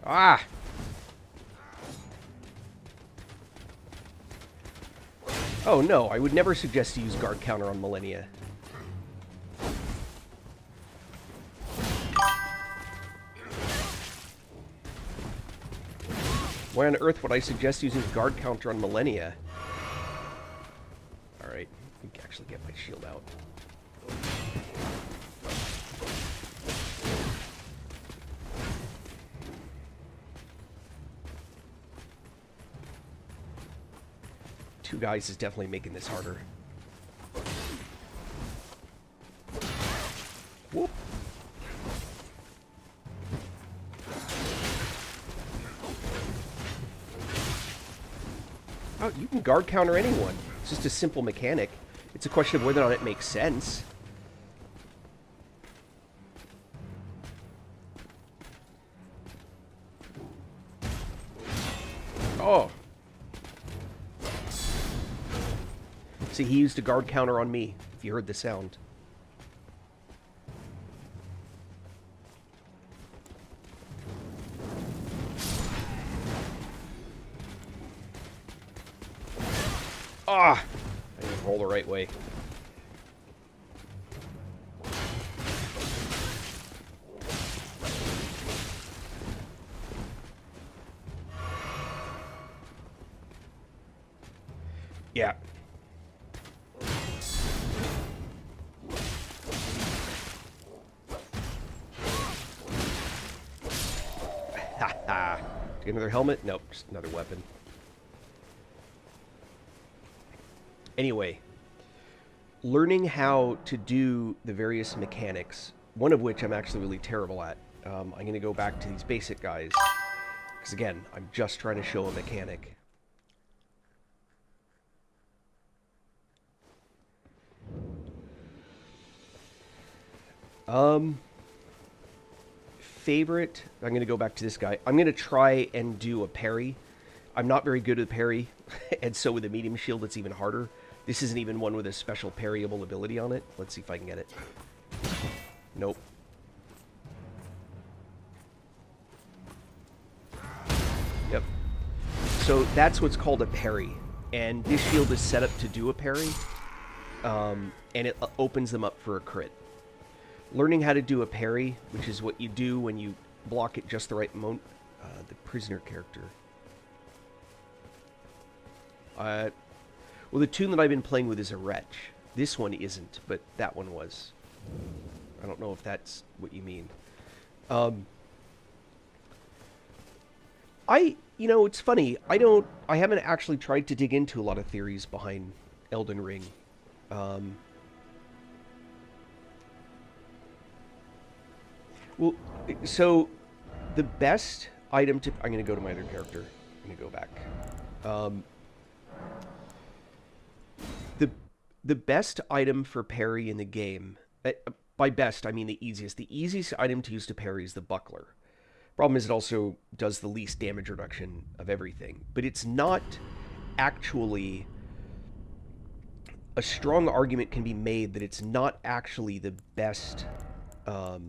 Ah! Oh no, I would never suggest to use guard counter on Millennia. Why on earth would I suggest using guard counter on Millennia? Alright, I can actually get my shield out. Two guys is definitely making this harder. Whoop. Oh, you can guard counter anyone. It's just a simple mechanic. It's a question of whether or not it makes sense. Oh. See, he used a guard counter on me, if you heard the sound. Ah! I didn't roll the right way. Yeah. Haha. Get another helmet? Nope, just another weapon. Anyway, learning how to do the various mechanics, one of which I'm actually really terrible at. I'm going to go back to these basic guys. Because again, I'm just trying to show a mechanic. Favorite, I'm going to go back to this guy. I'm going to try and do a parry. I'm not very good at parry, and so with a medium shield it's even harder. This isn't even one with a special parryable ability on it. Let's see if I can get it. Nope. Yep. So that's what's called a parry. And this shield is set up to do a parry. And it opens them up for a crit. Learning how to do a parry, which is what you do when you block it just the right moment. The prisoner character. Well, the tune that I've been playing with is a wretch. This one isn't, but that one was. I don't know if that's what you mean. You know, it's funny. I haven't actually tried to dig into a lot of theories behind Elden Ring. Well, so the best item to... I'm going to go to my other character. I'm going to go back. The best item for parry in the game, by best I mean the easiest. The easiest item to use to parry is the buckler. Problem is it also does the least damage reduction of everything. But it's not actually... A strong argument can be made that it's not actually the best... that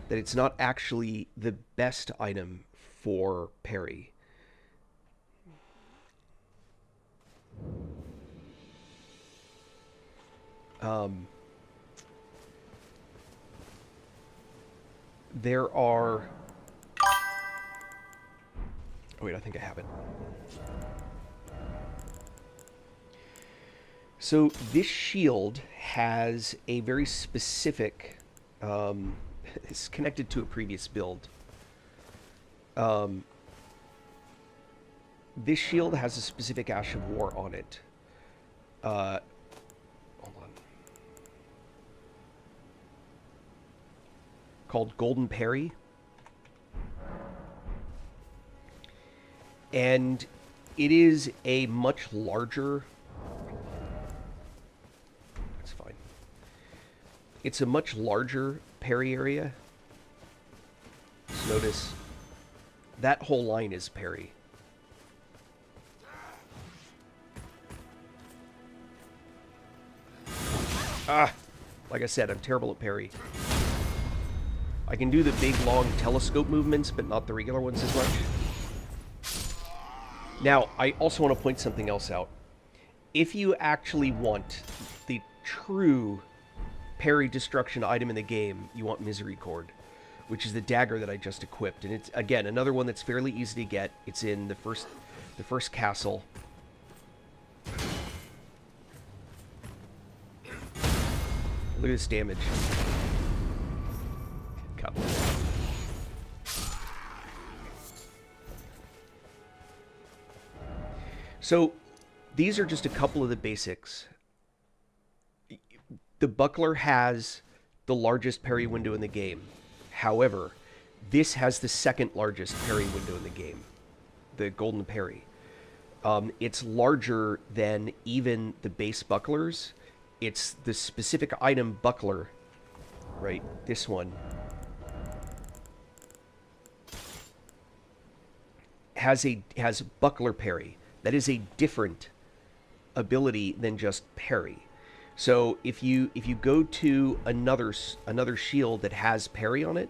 it's not actually the best item for parry. There are... Oh, wait, I think I have it. So this shield has a very specific... it's connected to a previous build. This shield has a specific Ash of War on it. Hold on. Called Golden Parry. And it is a much larger... That's fine. It's a much larger parry area. Just notice that whole line is parry. Ah! Like I said, I'm terrible at parry. I can do the big, long telescope movements, but not the regular ones as much. Now, I also want to point something else out. If you actually want the true parry destruction item in the game, you want Misery Cord, which is the dagger that I just equipped. And it's, again, another one that's fairly easy to get. It's in the first castle. Look at this damage. God. So, these are just a couple of the basics. The buckler has the largest parry window in the game. However, this has the second largest parry window in the game. The golden parry. It's larger than even the base bucklers. It's the specific item buckler, right? This one has buckler parry. That is a different ability than just parry. So if you go to another shield that has parry on it,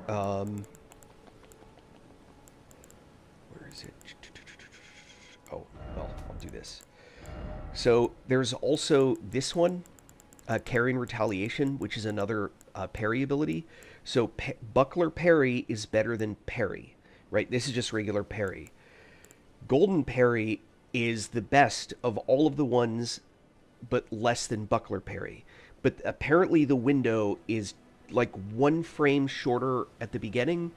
where is it? Oh, well, I'll do this. So there's also this one, Carrying Retaliation, which is another parry ability. So buckler parry is better than parry, right? This is just regular parry. Golden parry is the best of all of the ones, but less than buckler parry. But apparently the window is like 1 frame shorter at the beginning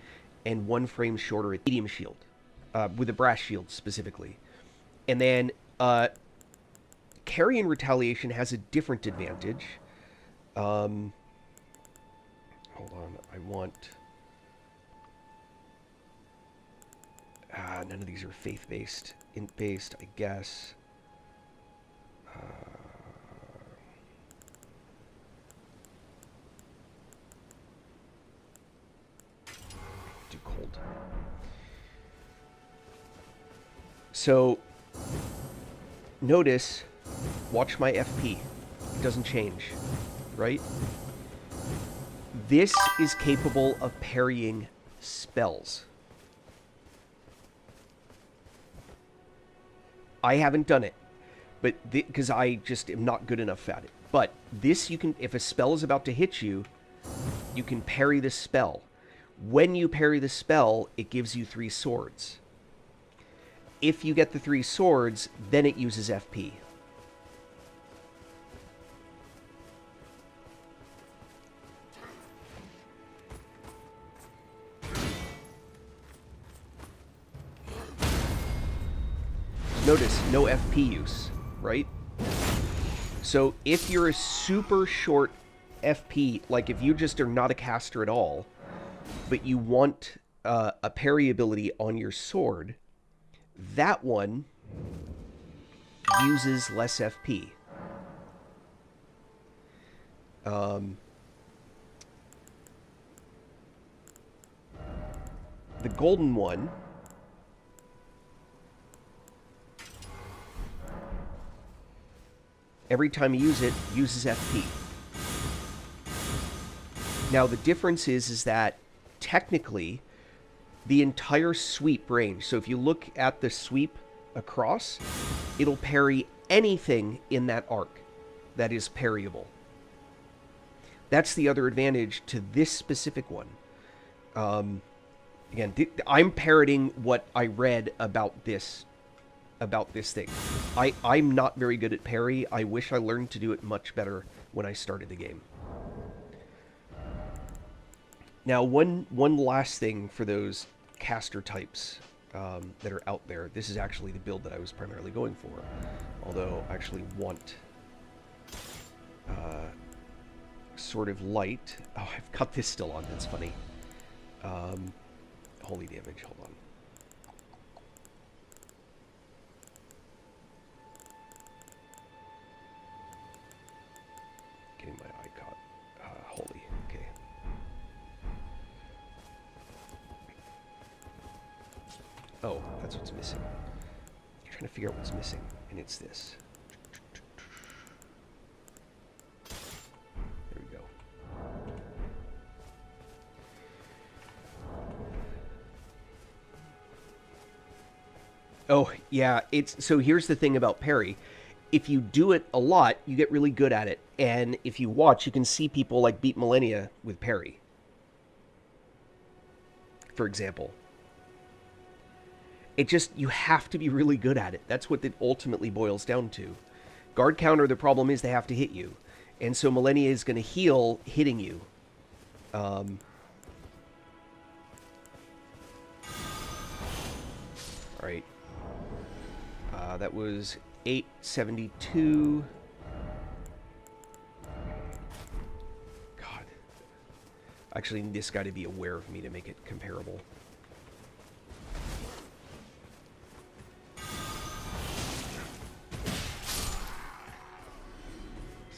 and 1 frame shorter at medium shield, with a brass shield specifically. And then Carrying Retaliation has a different advantage. Hold on, I want... none of these are faith-based. Int-based, I guess. Too cold. So, notice, watch my FP. It doesn't change, right? This is capable of parrying spells. I haven't done it, but because I just am not good enough at it. But this, you can, if a spell is about to hit you, you can parry the spell. When you parry the spell, it gives you 3 swords. If you get the 3 swords, then it uses FP. Notice, no FP use, right? So if you're a super short FP, like if you just are not a caster at all, but you want a parry ability on your sword, that one uses less FP. The golden one every time you use it, uses FP. Now the difference is that technically the entire sweep range, so if you look at the sweep across, it'll parry anything in that arc that is parryable. That's the other advantage to this specific one. Again, I'm parroting what I read about this thing. I'm not very good at parry. I wish I learned to do it much better when I started the game. Now, one last thing for those caster types that are out there. This is actually the build that I was primarily going for, although I actually want sort of light. Oh, I've got this still on. That's funny. Holy damage. Hold on. Getting my eye caught. Holy. Okay. Oh, that's what's missing. I'm trying to figure out what's missing, and it's this. There we go. Oh, yeah, so here's the thing about parry. If you do it a lot, you get really good at it. And if you watch, you can see people like beat Millennia with parry. For example. It just, you have to be really good at it. That's what it ultimately boils down to. Guard counter, the problem is they have to hit you. And so Millennia is going to heal hitting you. Alright. That was 872. God. Actually, need this guy to be aware of me to make it comparable.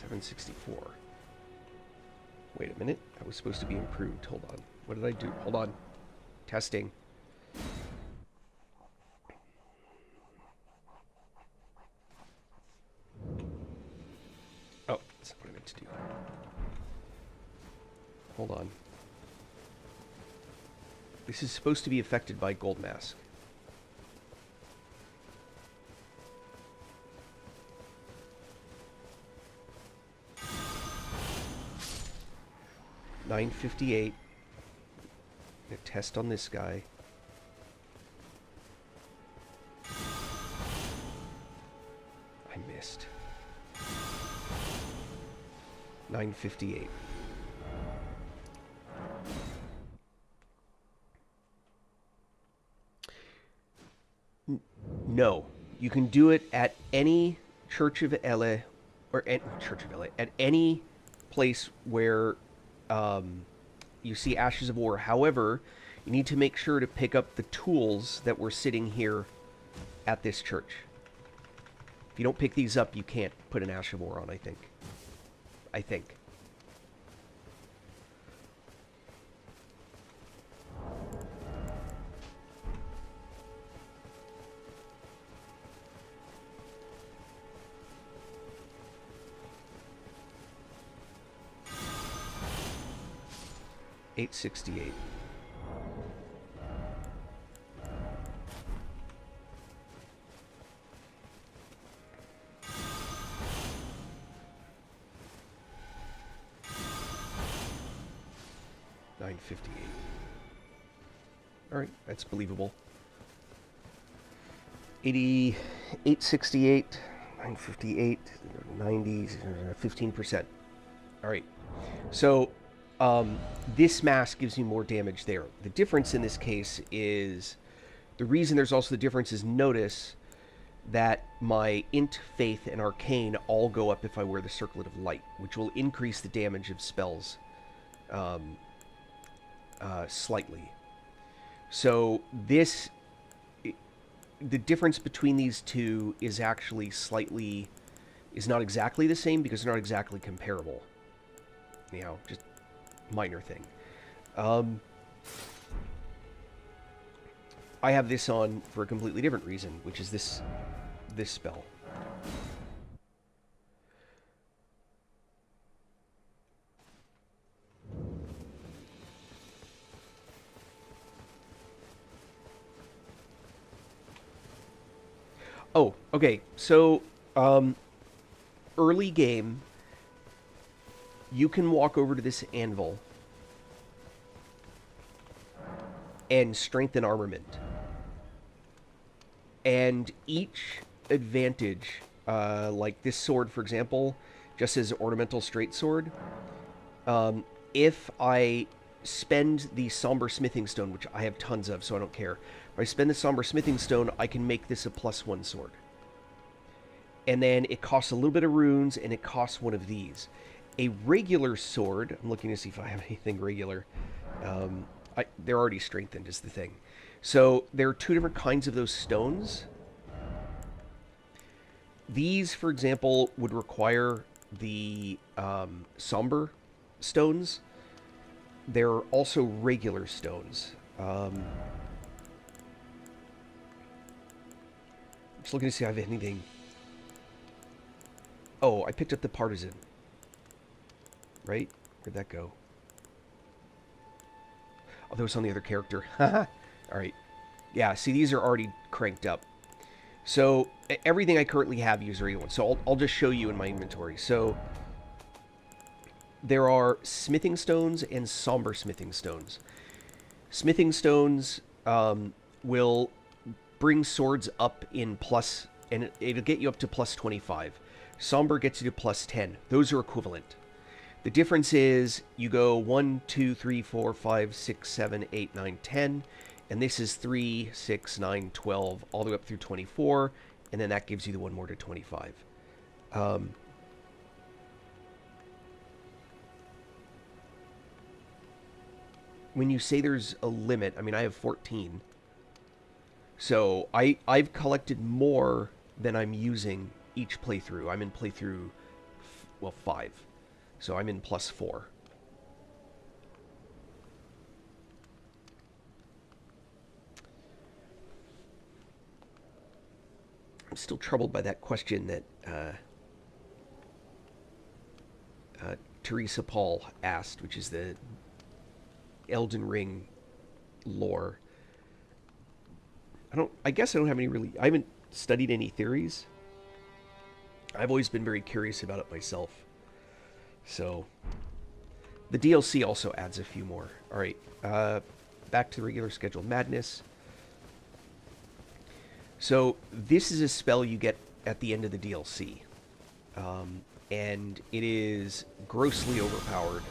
$764. Wait a minute. That was supposed to be improved. Hold on. What did I do? Hold on. Testing. Oh, that's not what I meant to do. Hold on. This is supposed to be affected by Gold Mask. $958. A test on this guy. I missed. $958. No, you can do it at any Church of Ele, or Church of Ele, at any place where you see Ashes of War. However, you need to make sure to pick up the tools that were sitting here at this church. If you don't pick these up, you can't put an Ash of War on, I think. I think. $868. $958. All right, that's believable. 868, 958, 90, 15%. All right. So this mask gives you more damage there. The difference in this case is, the reason there's also the difference is, notice that my Int, Faith, and Arcane all go up if I wear the Circlet of Light, which will increase the damage of spells slightly. So this, the difference between these two is actually slightly, is not exactly the same because they're not exactly comparable. You know, just minor thing. I have this on for a completely different reason, which is this spell. Oh, okay. So, early game, you can walk over to this anvil and strength and armament. And each advantage, like this sword, for example, just as ornamental straight sword, if I spend the somber smithing stone, which I have tons of, so I don't care. If I spend the somber smithing stone, I can make this a +1 sword. And then it costs a little bit of runes, and it costs one of these. A regular sword, I'm looking to see if I have anything regular. They're already strengthened is the thing. So there are two different kinds of those stones. These, for example, would require the somber stones. There are also regular stones. I'm just looking to see if I have anything. Oh, I picked up the partisan. Right? Where'd that go? Oh, that was on the other character. Alright. Yeah, see, these are already cranked up. So, everything I currently have user 81. So, I'll just show you in my inventory. So, there are smithing stones and somber smithing stones. Smithing stones will bring swords up in plus, and it'll get you up to +25. Somber gets you to +10. Those are equivalent. The difference is you go 1, 2, 3, 4, 5, 6, 7, 8, 9, 10, and this is 3, 6, 9, 12, all the way up through 24, and then that gives you the one more to 25. When you say there's a limit, I mean, I have 14. So I've collected more than I'm using each playthrough. I'm in playthrough, 5. So I'm in +4. I'm still troubled by that question that Teresa Paul asked, which is the Elden Ring lore. I guess I don't have any really. I haven't studied any theories. I've always been very curious about it myself. So, the DLC also adds a few more. All right, back to the regular scheduled madness. So, this is a spell you get at the end of the DLC. And it is grossly overpowered.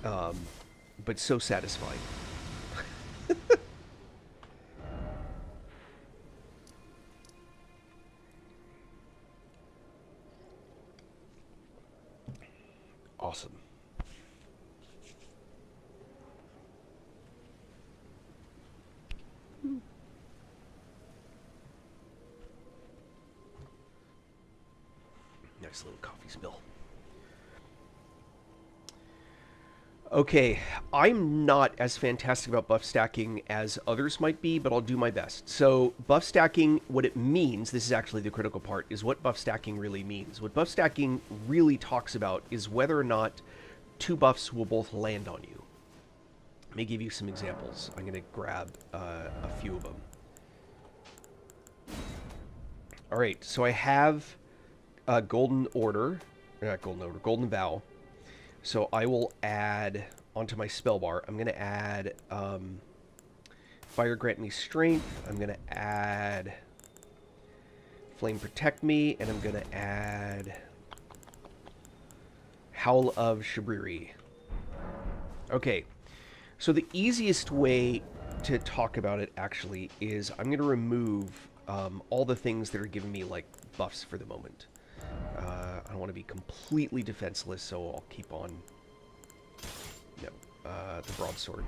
But so satisfying. Awesome. Nice little coffee spill. Okay, I'm not as fantastic about buff stacking as others might be, but I'll do my best. So, buff stacking, what it means, this is actually the critical part, is what buff stacking really means. What buff stacking really talks about is whether or not two buffs will both land on you. Let me give you some examples. I'm going to grab a few of them. Alright, so I have Golden Vow. So I will add onto my spell bar. I'm going to add Fire Grant Me Strength. I'm going to add Flame Protect Me. And I'm going to add Howl of Shabriri. Okay. So the easiest way to talk about it, actually, is I'm going to remove all the things that are giving me, like, buffs for the moment. I don't want to be completely defenseless, so I'll keep on, the broadsword.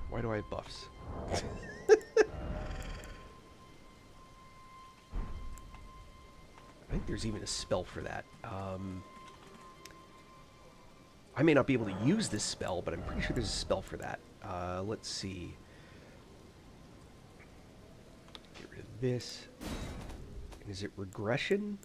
Why do I have buffs? I think there's even a spell for that. I may not be able to use this spell, but I'm pretty sure there's a spell for that. Let's see. Get rid of this. And is it regression?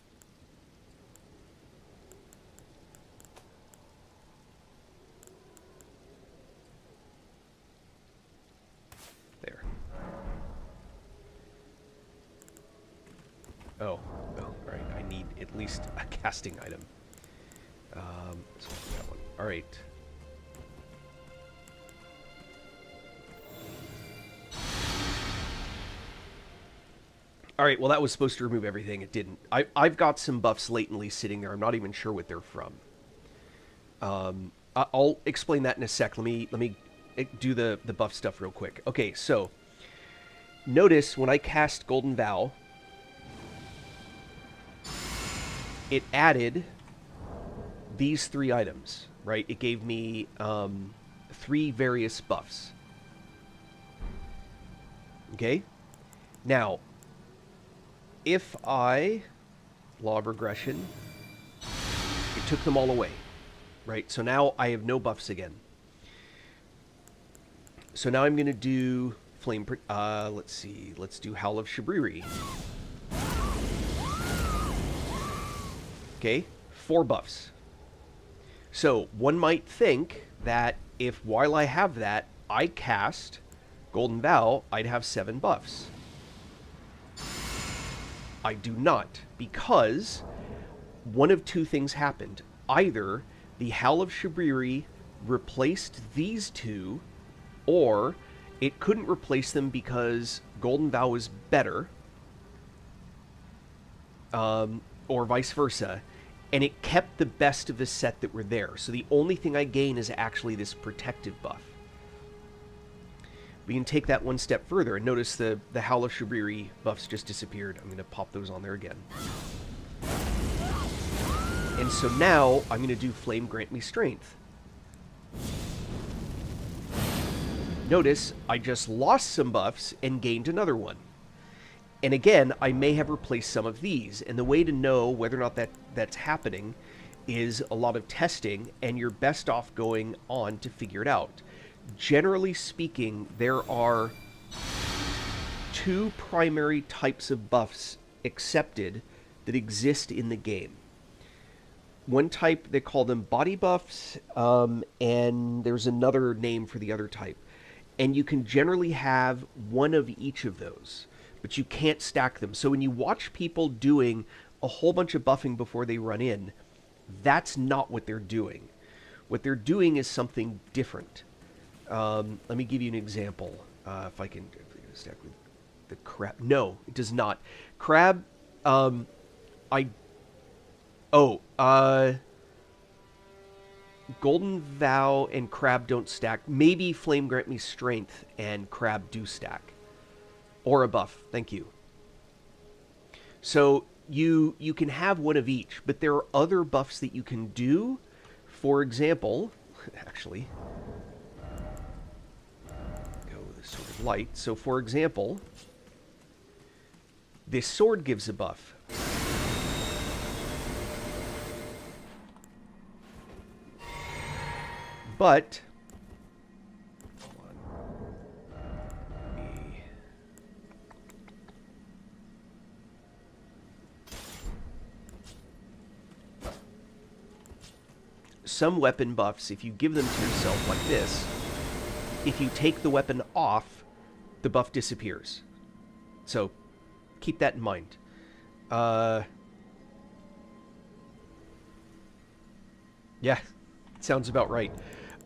Oh, well, alright. I need at least a casting item. So that one. Alright. Alright, well that was supposed to remove everything. It didn't. I've got some buffs latently sitting there. I'm not even sure what they're from. I'll explain that in a sec. Let me do the buff stuff real quick. Okay, so notice when I cast Golden Vow, it added these 3 items, right? It gave me 3 various buffs. Okay? Now, if I, law of regression, it took them all away, right? So now I have no buffs again. So now I'm going to do Flame, let's see, let's do Howl of Shabriri. Okay, 4 buffs. So one might think that if while I have that, I cast Golden Vow, I'd have 7 buffs. I do not, because one of 2 things happened. Either the Howl of Shabriri replaced these 2, or it couldn't replace them because Golden Vow is better, or vice versa, and it kept the best of the set that were there. So the only thing I gain is actually this protective buff. We can take that one step further and notice the Howl of Shabriri buffs just disappeared. I'm going to pop those on there again. And so now I'm going to do Flame Grant Me Strength. Notice I just lost some buffs and gained another one. And again, I may have replaced some of these. And the way to know whether or not that's happening is a lot of testing, and you're best off going on to figure it out. Generally speaking, there are 2 primary types of buffs accepted that exist in the game. One type, they call them body buffs, and there's another name for the other type. And you can generally have one of each of those, but you can't stack them. So when you watch people doing a whole bunch of buffing before they run in, that's not what they're doing. What they're doing is something different. Let me give you an example. If I can stack with the crab. No, it does not. Crab, Golden Vow and Crab don't stack. Maybe Flame Grant Me Strength and Crab do stack. Or a buff. Thank you. So you can have one of each, but there are other buffs that you can do. For example, actually, go with a Sword of Light. So for example, this sword gives a buff. But hold on. Some weapon buffs, if you give them to yourself like this, if you take the weapon off, the buff disappears. So keep that in mind. Yeah, sounds about right.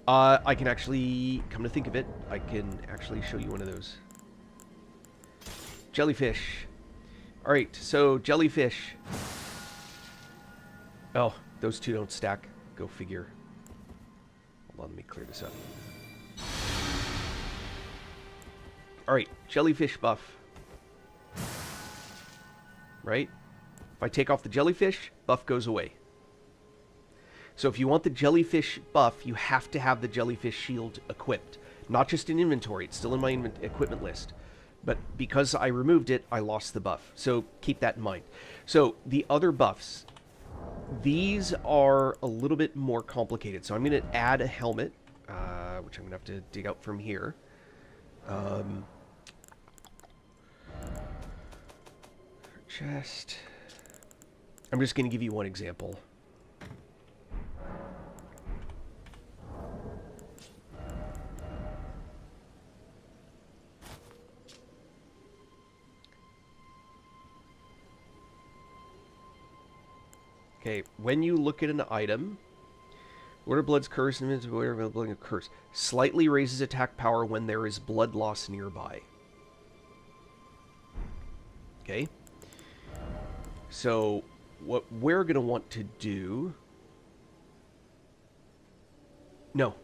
I can actually, come to think of it, I can actually show you one of those. Jellyfish. Alright, so jellyfish. Oh, those 2 don't stack. Go figure. Hold on, let me clear this up. Alright, jellyfish buff. Right? If I take off the jellyfish, buff goes away. So if you want the jellyfish buff, you have to have the jellyfish shield equipped. Not just in inventory, it's still in my equipment list. But because I removed it, I lost the buff. So keep that in mind. So the other buffs, these are a little bit more complicated. So I'm going to add a helmet, which I'm going to have to dig out from here. Chest. I'm just going to give you one example. Okay, when you look at an item, Lord of Blood's curse and available a curse slightly raises attack power when there is blood loss nearby. Okay. So what we're going to want to do... No.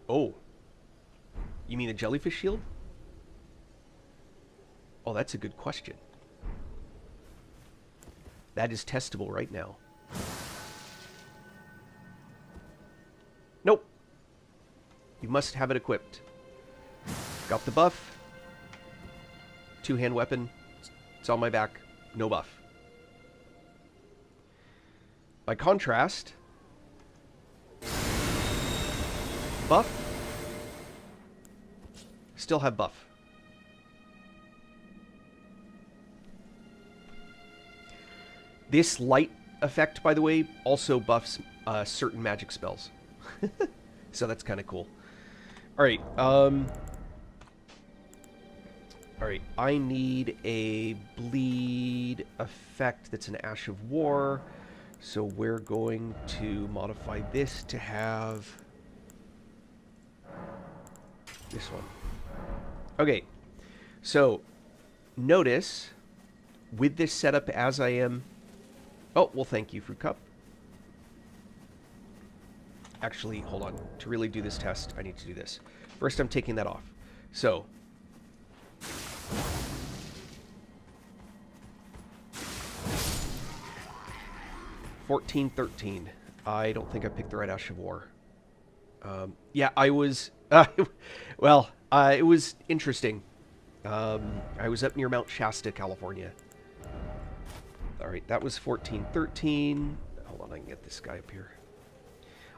Oh. You mean the jellyfish shield? Oh, that's a good question. That is testable right now. Nope. You must have it equipped. Got the buff. Two-hand weapon. It's on my back. No buff. By contrast, buff. Still have buff. This light effect, by the way, also buffs certain magic spells. So that's kind of cool. Alright, Alright, I need a bleed effect that's an Ash of War. So we're going to modify this to have this one. Okay, so notice with this setup as I am... Oh, well, thank you, Fruit Cup. Actually, hold on. To really do this test, I need to do this. First, I'm taking that off. So... $14-13. I don't think I picked the right Ash of War. Yeah, I was... well, it was interesting. I was up near Mount Shasta, California. Alright, that was 14-13. Hold on, I can get this guy up here.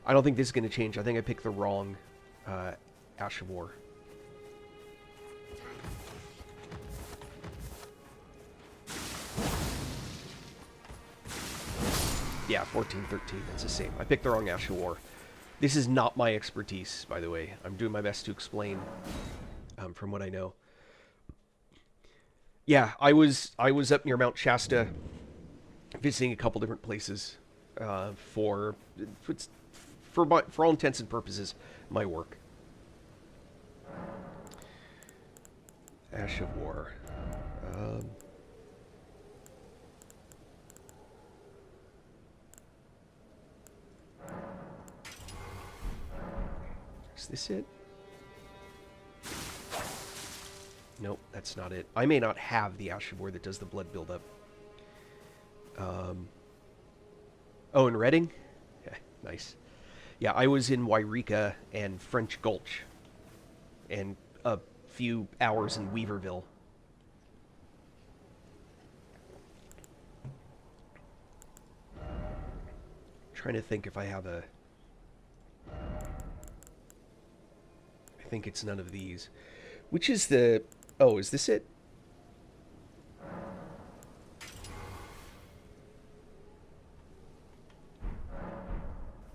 I don't think this is going to change. I think I picked the wrong Ash of War. Yeah, 14-13. It's the same. I picked the wrong Ash of War. This is not my expertise, by the way. I'm doing my best to explain from what I know. Yeah, I was up near Mount Shasta, visiting a couple different places for all intents and purposes, my work. Ash of War. Is this it? Nope, that's not it. I may not have the Ash of War that does the blood buildup. Oh, in Reading? Yeah, nice. Yeah, I was in Wairika and French Gulch. And a few hours in Weaverville. Trying to think if I have a... I think it's none of these. Which is the... Oh, is this it?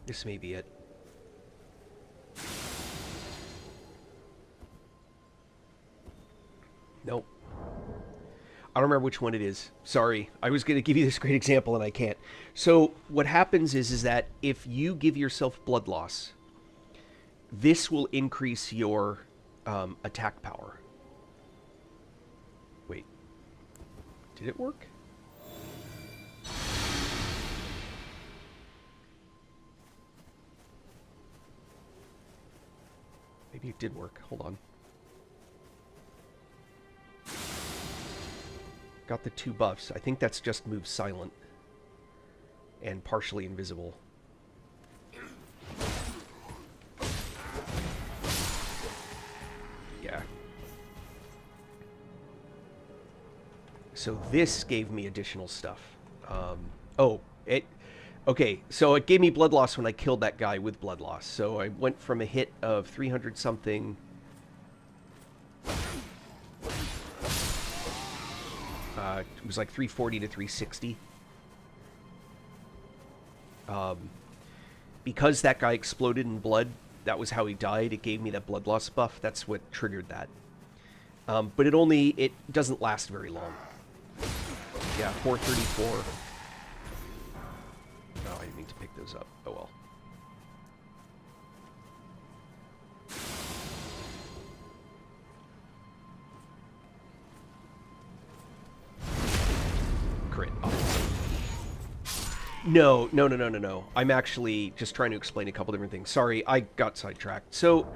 This may be it. Nope. I don't remember which one it is. Sorry. I was going to give you this great example and I can't. So what happens is that if you give yourself blood loss, this will increase your attack power. Wait. Did it work? Maybe it did work. Hold on. Got the 2 buffs. I think that's just move silent and partially invisible. Yeah. So this gave me additional stuff. Okay, so it gave me blood loss when I killed that guy with blood loss. So I went from a hit of 300 something. It was like 340 to 360. Because that guy exploded in blood, that was how he died. It gave me that blood loss buff. That's what triggered that. But it doesn't last very long. Yeah, 434. Oh, I didn't mean to pick those up. Oh well. Crit. Oh. No. I'm actually just trying to explain a couple different things. Sorry, I got sidetracked. So,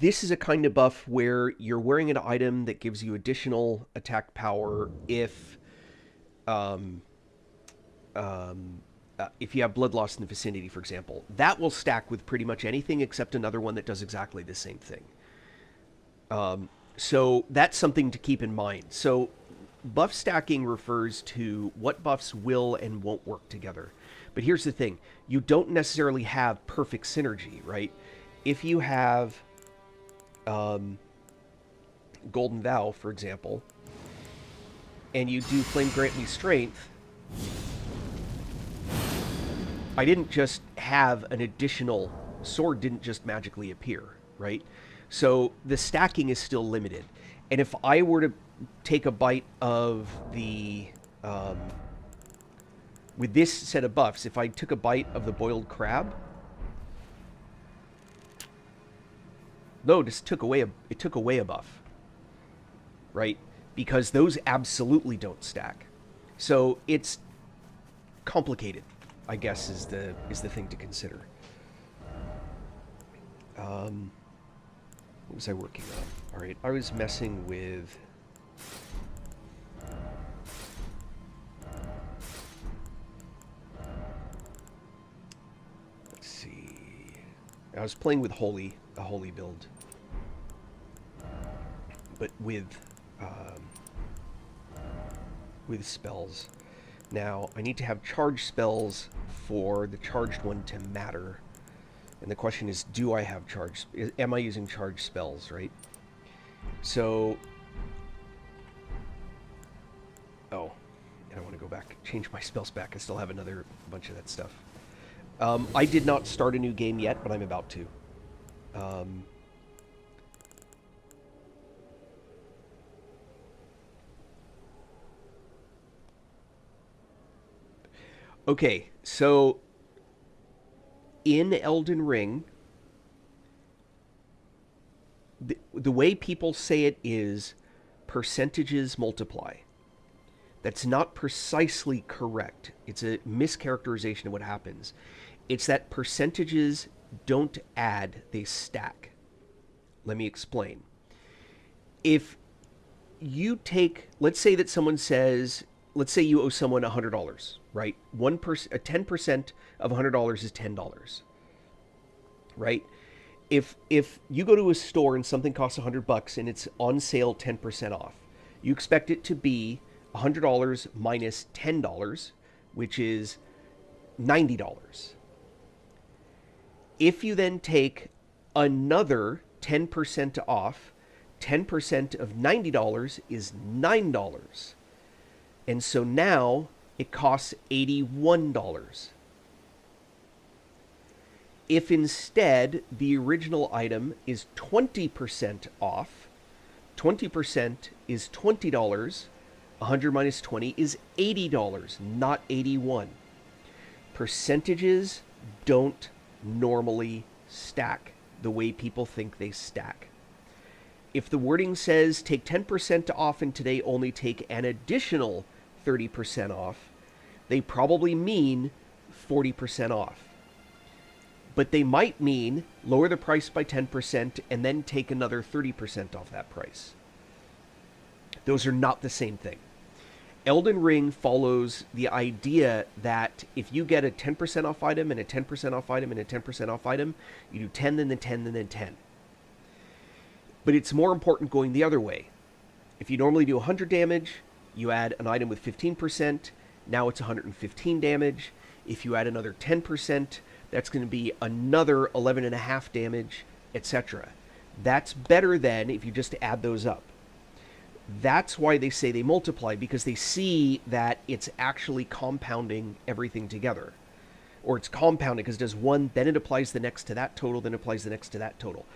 this is a kind of buff where you're wearing an item that gives you additional attack power if you have blood loss in the vicinity, for example. That will stack with pretty much anything except another one that does exactly the same thing. So that's something to keep in mind. So buff stacking refers to what buffs will and won't work together. But here's the thing. You don't necessarily have perfect synergy, right? If you have Golden Vow, for example, and you do Flame Grant Me Strength, I didn't just have an additional sword, didn't just magically appear, right? So the stacking is still limited. And if I were to take a bite of the with this set of buffs, if I took a bite of the boiled crab, no, this took away a buff, right? Because those absolutely don't stack. So it's complicated, I guess, is the thing to consider. What was I working on? All right, I was messing with. Let's see. I was playing with a holy build, but with spells. Now, I need to have charged spells for the charged one to matter. And the question is, do I have charged... Am I using charged spells, right? So... Oh. I don't want to go back. Change my spells back. I still have another bunch of that stuff. I did not start a new game yet, but I'm about to. Okay, so in Elden Ring, the way people say it is percentages multiply. That's not precisely correct. It's a mischaracterization of what happens. It's that percentages don't add, they stack. Let me explain. If you take, let's say that someone says, let's say you owe someone $100, right? 10% of $100 is $10, right? If you go to a store and something costs $100 and it's on sale 10% off, you expect it to be $100 minus $10, which is $90. If you then take another 10% off, 10% of $90 is $9. And so now it costs $81. If instead the original item is 20% off, 20% is $20, 100 minus 20 is $80, not 81. Percentages don't normally stack the way people think they stack. If the wording says take 10% off and today only take an additional 30% off, they probably mean 40% off. But they might mean lower the price by 10% and then take another 30% off that price. Those are not the same thing. Elden Ring follows the idea that if you get a 10% off item and a 10% off item and a 10% off item, you do 10, then 10, then 10. But it's more important going the other way. If you normally do 100 damage, you add an item with 15%, now it's 115 damage. If you add another 10%, that's going to be another 11.5 damage, etc. That's better than if you just add those up. That's why they say they multiply, because they see that it's actually compounding everything together. Or it's compounding because it does one, then it applies the next to that total, then it applies the next to that total.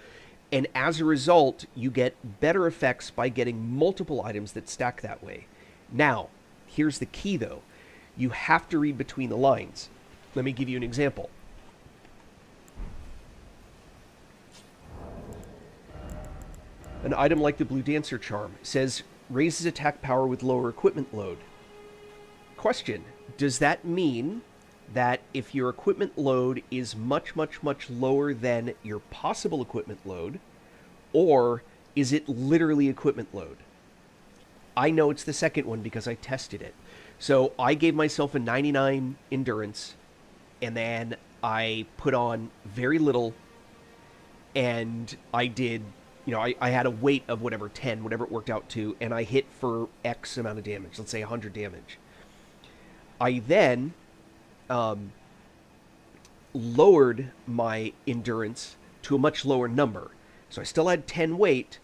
And as a result, you get better effects by getting multiple items that stack that way. Now, here's the key though. You have to read between the lines. Let me give you an example. An item like the Blue Dancer Charm says raises attack power with lower equipment load. Question, does that mean that if your equipment load is much, much, much lower than your possible equipment load, or is it literally equipment load? I know it's the second one because I tested it. So I gave myself a 99 endurance, and then I put on very little, and I did, I had a weight of whatever, 10, whatever it worked out to, and I hit for X amount of damage, let's say 100 damage. I then lowered my endurance to a much lower number. So I still had 10 weight,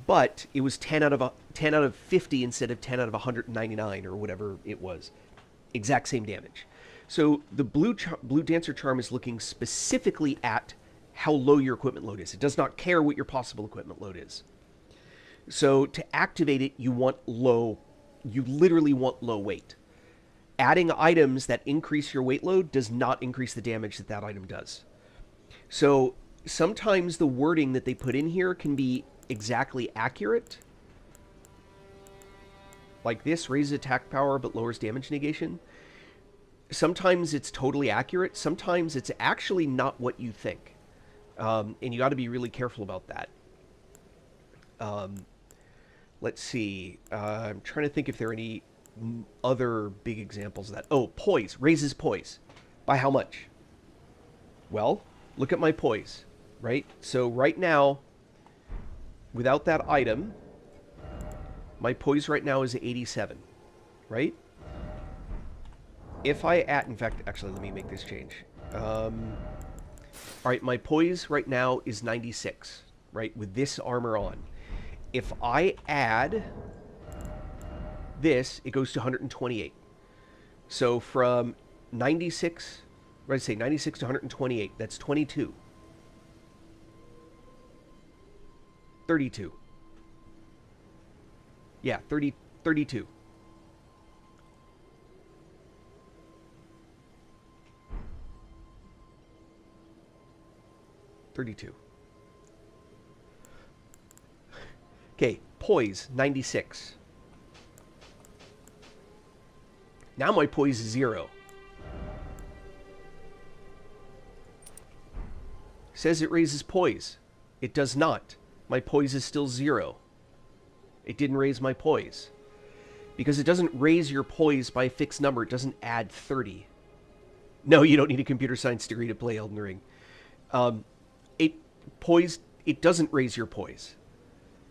but it was 10 out of 50 instead of 10 out of 199 or whatever it was. Exact same damage. So the Blue Dancer Charm is looking specifically at how low your equipment load is. It does not care what your possible equipment load is. So to activate it, you literally want low weight. Adding items that increase your weight load does not increase the damage that item does. So sometimes the wording that they put in here can be exactly accurate. Like this, raises attack power but lowers damage negation. Sometimes it's totally accurate. Sometimes it's actually not what you think. And you got to be really careful about that. Let's see. I'm trying to think if there are any other big examples of that. Oh, poise. Raises poise. By how much? Well, look at my poise, right? So right now, without that item, my poise right now is 87, right? If I add, in fact, actually, let me make this change. All right, my poise right now is 96, right? With this armor on. If I add this, it goes to 128. So from 96, what did I say, 96 to 128, that's 22. 32. Yeah, 32. Okay, poise, 96. Now my poise is 0. Says it raises poise. It does not. My poise is still 0. It didn't raise my poise. Because it doesn't raise your poise by a fixed number. It doesn't add 30. No, you don't need a computer science degree to play Elden Ring. It doesn't raise your poise.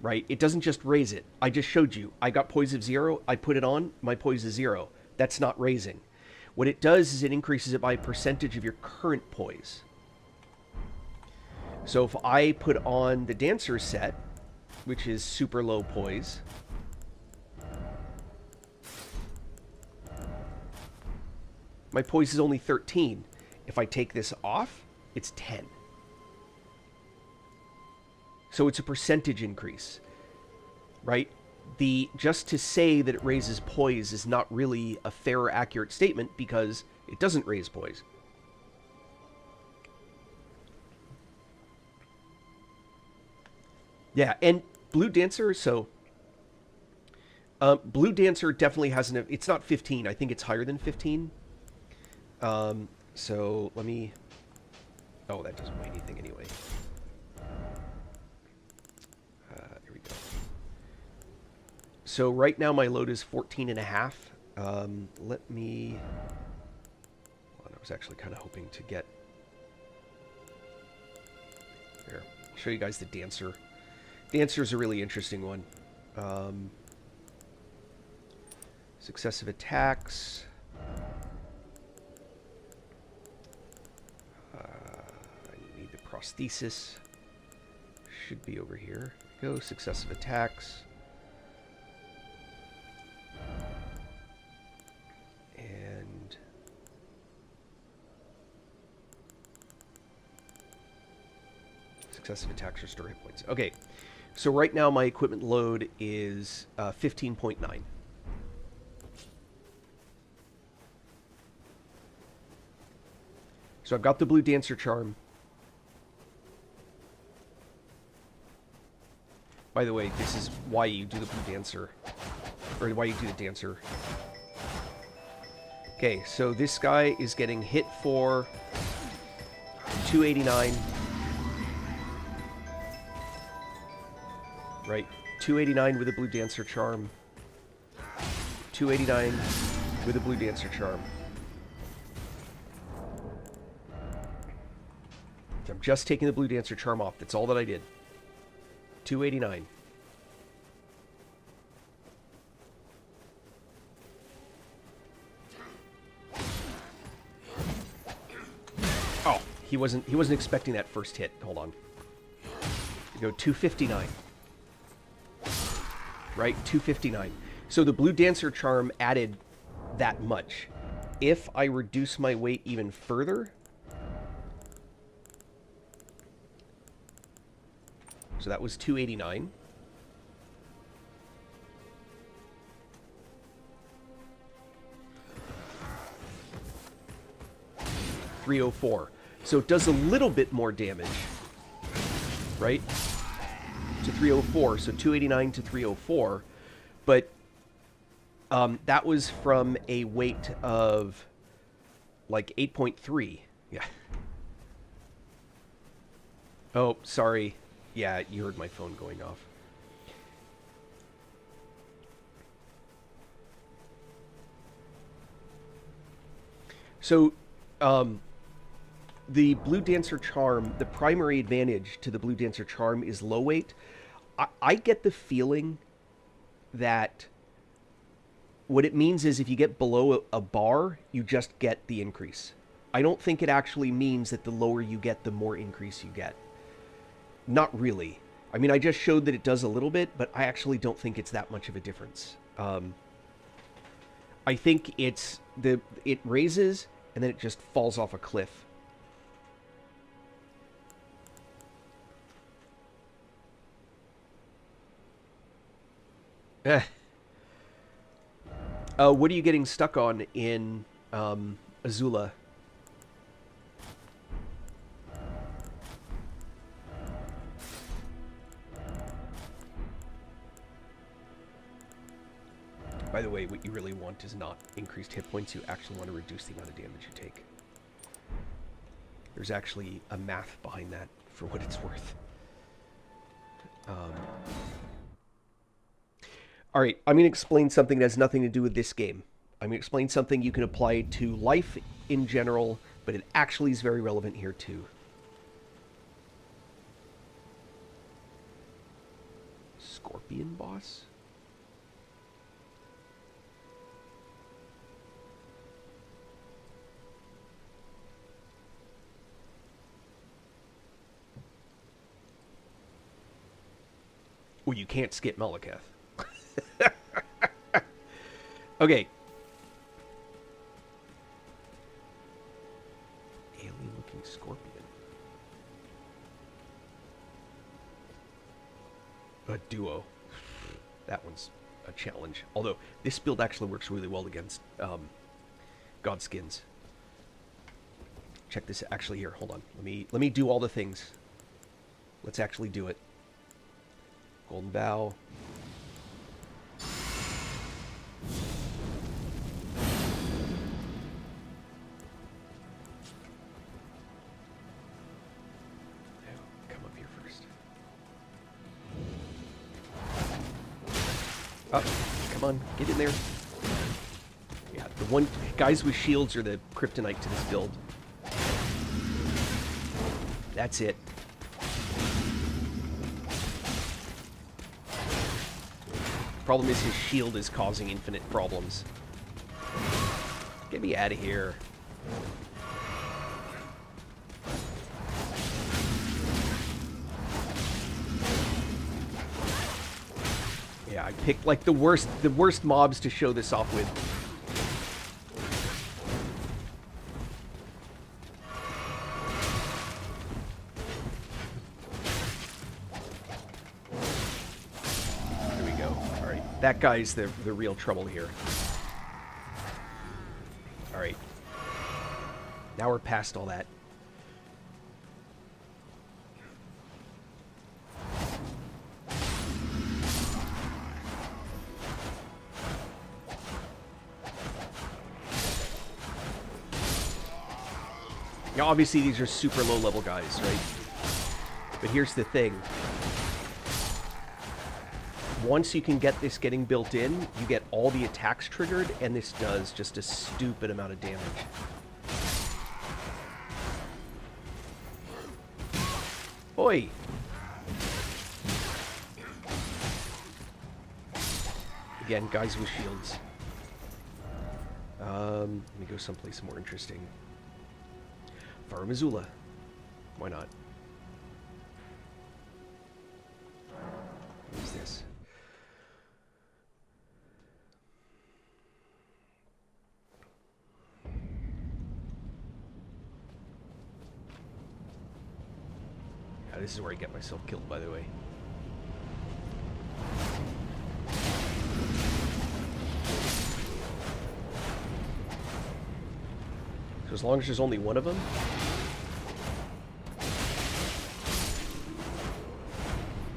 Right? It doesn't just raise it. I just showed you. I got poise of 0. I put it on. My poise is 0. That's not raising. What it does is it increases it by a percentage of your current poise. So if I put on the Dancer set, which is super low poise, my poise is only 13. If I take this off, it's 10. So it's a percentage increase, right? Just to say that it raises poise is not really a fair or accurate statement because it doesn't raise poise. Yeah, and Blue Dancer, Blue Dancer definitely has it's not 15. I think it's higher than 15. So let me, oh, that doesn't weigh anything anyway. Here we go. So right now my load is 14 and a half. Let me, well, I was actually kind of hoping to get, here, I'll show you guys the Dancer. Dancer's a really interesting one. Successive attacks. I need the prosthesis. Should be over here. Go, successive attacks. And successive attacks restore hit points. Okay, so right now my equipment load is 15.9. So I've got the Blue Dancer Charm. By the way, this is why you do the Blue Dancer. Or why you do the Dancer. Okay, so this guy is getting hit for 289. Right, 289 with a Blue Dancer Charm. 289 with a Blue Dancer Charm. I'm just taking the Blue Dancer Charm off. That's all that I did. 289. Oh, he wasn't expecting that first hit. Hold on. You go 259. Right? 259. So the Blue Dancer Charm added that much. If I reduce my weight even further... So that was 289. $304. So it does a little bit more damage, right? To 304. So 289 to 304. But that was from a weight of like 8.3. Yeah. Oh, sorry. Yeah, you heard my phone going off. So, the Blue Dancer Charm, the primary advantage to the Blue Dancer Charm is low weight. I get the feeling that what it means is if you get below a bar, you just get the increase. I don't think it actually means that the lower you get, the more increase you get. Not really. I mean, I just showed that it does a little bit, but I actually don't think it's that much of a difference. I think it raises and then it just falls off a cliff. What are you getting stuck on in Azula? By the way, what you really want is not increased hit points. You actually want to reduce the amount of damage you take. There's actually a math behind that, for what it's worth. Alright, I'm going to explain something that has nothing to do with this game. I'm going to explain something you can apply to life in general, but it actually is very relevant here too. Scorpion boss? Well, you can't skip Malekith. Okay. Alien-looking scorpion. A duo. That one's a challenge. Although, this build actually works really well against Godskins. Check this actually here. Hold on. Let me do all the things. Let's actually do it. Golden Bow. Come up here first. Oh, come on, get in there. Yeah, the one guys with shields are the kryptonite to this build. That's it. Problem is his shield is causing infinite problems. Get me out of here. Yeah, I picked like the worst mobs to show this off with. That guy's the real trouble here. Alright. Now we're past all that. Now, obviously, these are super low-level guys, right? But here's the thing. Once you can get this getting built in, you get all the attacks triggered, and this does just a stupid amount of damage. Oi! Again, guys with shields. Let me go someplace more interesting. Far Missoula. Why not? What is this? Yeah, this is where I get myself killed, by the way. So as long as there's only one of them.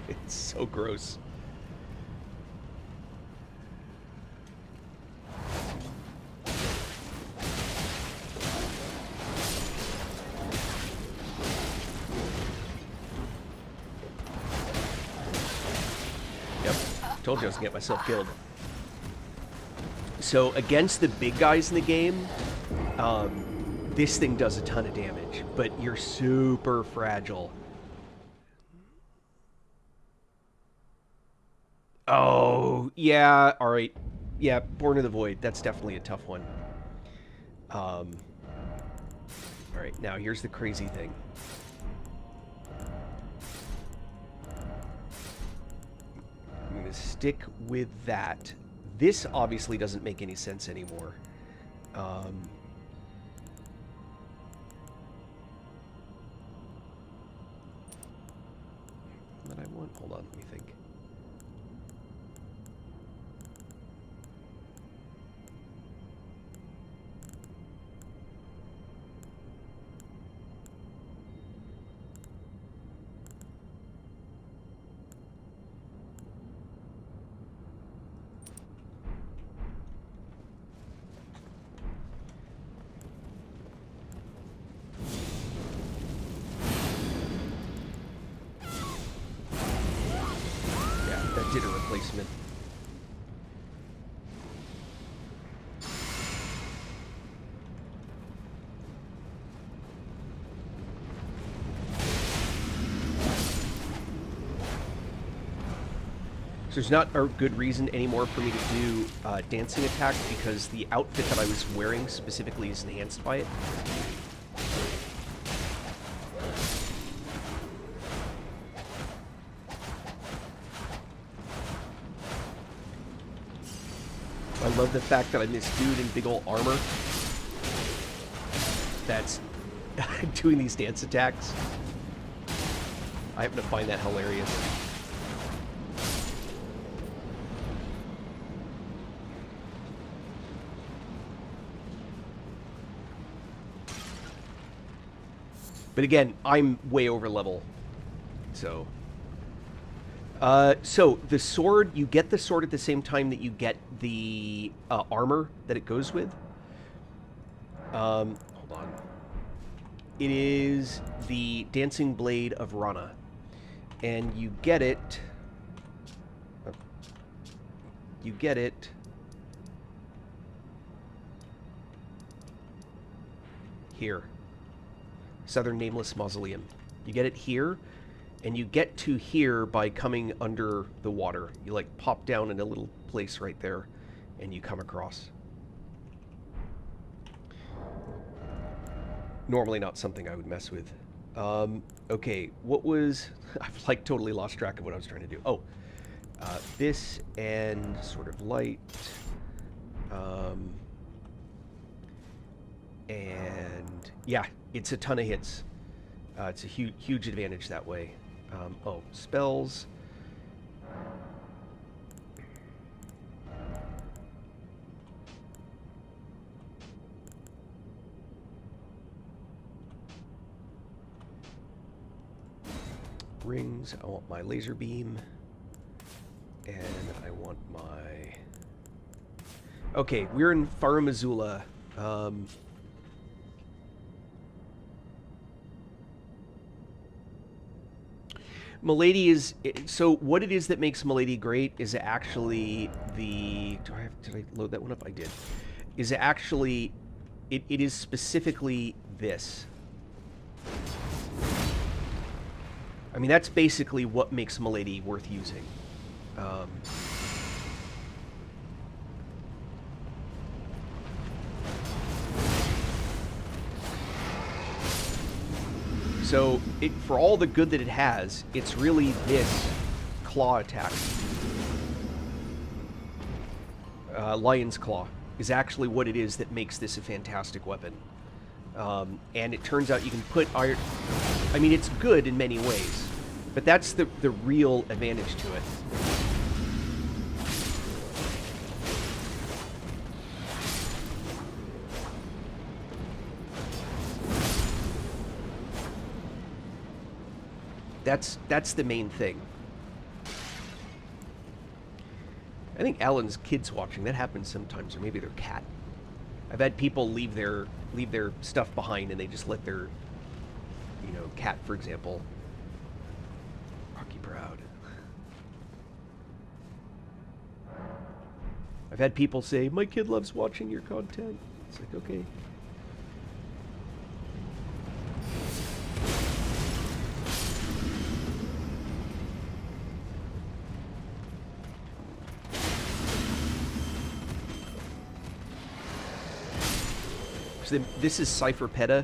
It's so gross. Yep, told you I was gonna get myself killed. So against the big guys in the game, this thing does a ton of damage, but you're super fragile. Oh, yeah, alright. Yeah, Born of the Void, that's definitely a tough one. Alright, now here's the crazy thing. I'm going to stick with that. This obviously doesn't make any sense anymore. What I want? Hold on, let me think. Did a replacement. So there's not a good reason anymore for me to do dancing attack because the outfit that I was wearing specifically is enhanced by it. I love the fact that I'm this dude in big ol' armor that's doing these dance attacks. I happen to find that hilarious. But again, I'm way over level, so... So the sword, you get the sword at the same time that you get the armor that it goes with. Hold on. It is the Dancing Blade of Rana. And you get it... You get it... here. Southern Nameless Mausoleum. You get it here. And you get to here by coming under the water. You, like, pop down in a little place right there, and you come across. Normally not something I would mess with. Okay, what was... I've, like, totally lost track of what I was trying to do. Oh, this and sort of light. And, yeah, it's a ton of hits. It's a huge advantage that way. Oh, spells. rings. I want my laser beam. And I want my... Okay, we're in Farum Azula. Milady is... So what it is that makes Milady great is actually the... Did I load that one up? I did. Is actually... It is specifically this. I mean, that's basically what makes Milady worth using. So, for all the good that it has, it's really this claw attack. Lion's Claw is actually what it is that makes this a fantastic weapon. And it turns out you can put iron... I mean, it's good in many ways, but that's the real advantage to it. That's the main thing. I think Alan's kid's watching. That happens sometimes, or maybe their cat. I've had people leave their stuff behind, and they just let their, cat, for example. Rocky Proud. I've had people say, "My kid loves watching your content." It's like, okay. So this is Cypher Peta,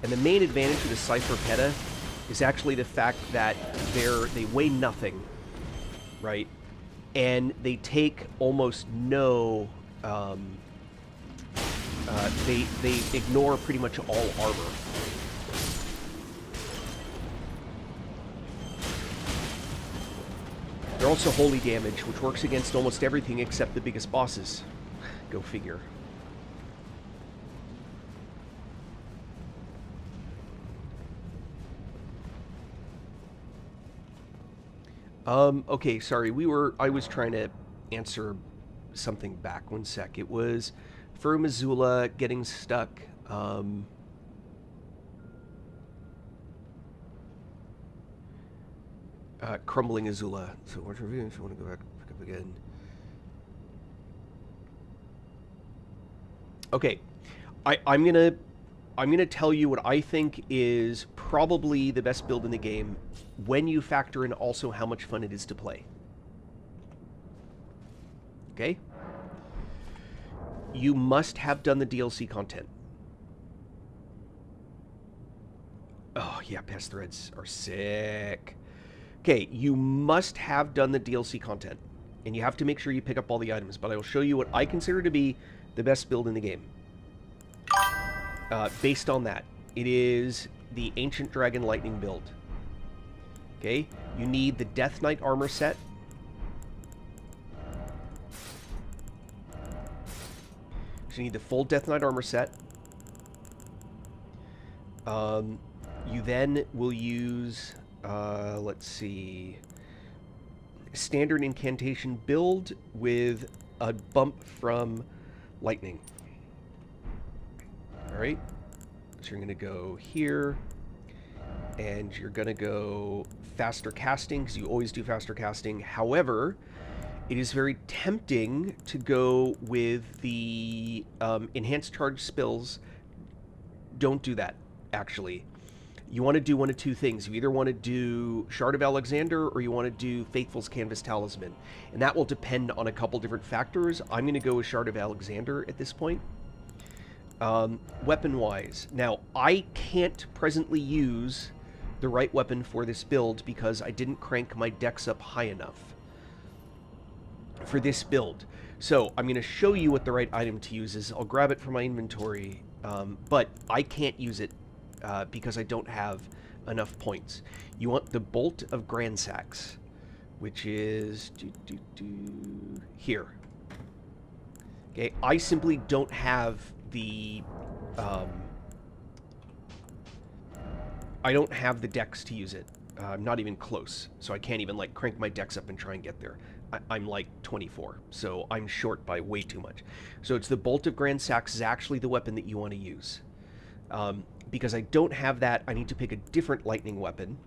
and the main advantage of the Cypher Peta is actually the fact that they weigh nothing, right? And they take almost no. They ignore pretty much all armor. They're also holy damage, which works against almost everything except the biggest bosses. Go figure. Okay, sorry, I was trying to answer something back. One sec. It was Farum Azula getting stuck. Crumbling Azula. So watch review if you want to go back, pick up again. Okay. I'm gonna tell you what I think is probably the best build in the game when you factor in also how much fun it is to play. Okay? You must have done the DLC content. Oh, yeah, past threads are sick. Okay, you must have done the DLC content. And you have to make sure you pick up all the items, but I will show you what I consider to be the best build in the game. Based on that, it is the Ancient Dragon Lightning build. Okay, you need the Death Knight armor set. So you need the full Death Knight armor set. You then will use, let's see, standard incantation build with a bump from lightning. Alright, so you're going to go here, and you're going to go faster casting, because you always do faster casting. However, it is very tempting to go with the enhanced charge spells. Don't do that, actually. You want to do one of two things. You either want to do Shard of Alexander, or you want to do Faithful's Canvas Talisman. And that will depend on a couple different factors. I'm going to go with Shard of Alexander at this point. Weapon-wise. Now, I can't presently use the right weapon for this build because I didn't crank my dex up high enough for this build. So, I'm going to show you what the right item to use is. I'll grab it from my inventory, but I can't use it because I don't have enough points. You want the Bolt of Gransax, which is here. Okay, I simply don't have the I don't have the dex to use it. Not even close. So I can't even like crank my dex up and try and get there. I'm like 24, so I'm short by way too much. So it's the Bolt of Grand Sax is actually the weapon that you want to use. Because I don't have that, I need to pick a different lightning weapon.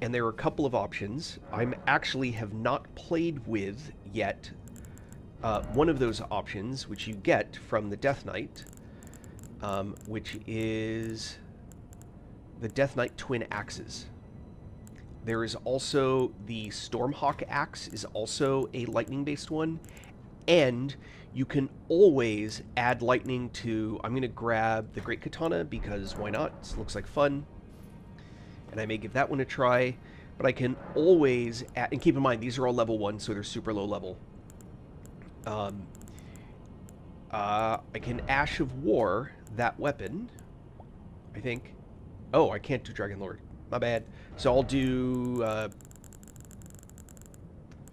And there are a couple of options. I'm actually have not played with yet one of those options, which you get from the Death Knight, which is the Death Knight Twin Axes. There is also the Stormhawk Axe is also a lightning-based one, and you can always add lightning to... I'm going to grab the Great Katana because why not? It looks like fun. And I may give that one a try, but I can always add... And keep in mind, these are all level 1, so they're super low level. I can Ash of War that weapon, I think. Oh, I can't do Dragon Lord. My bad. So I'll do...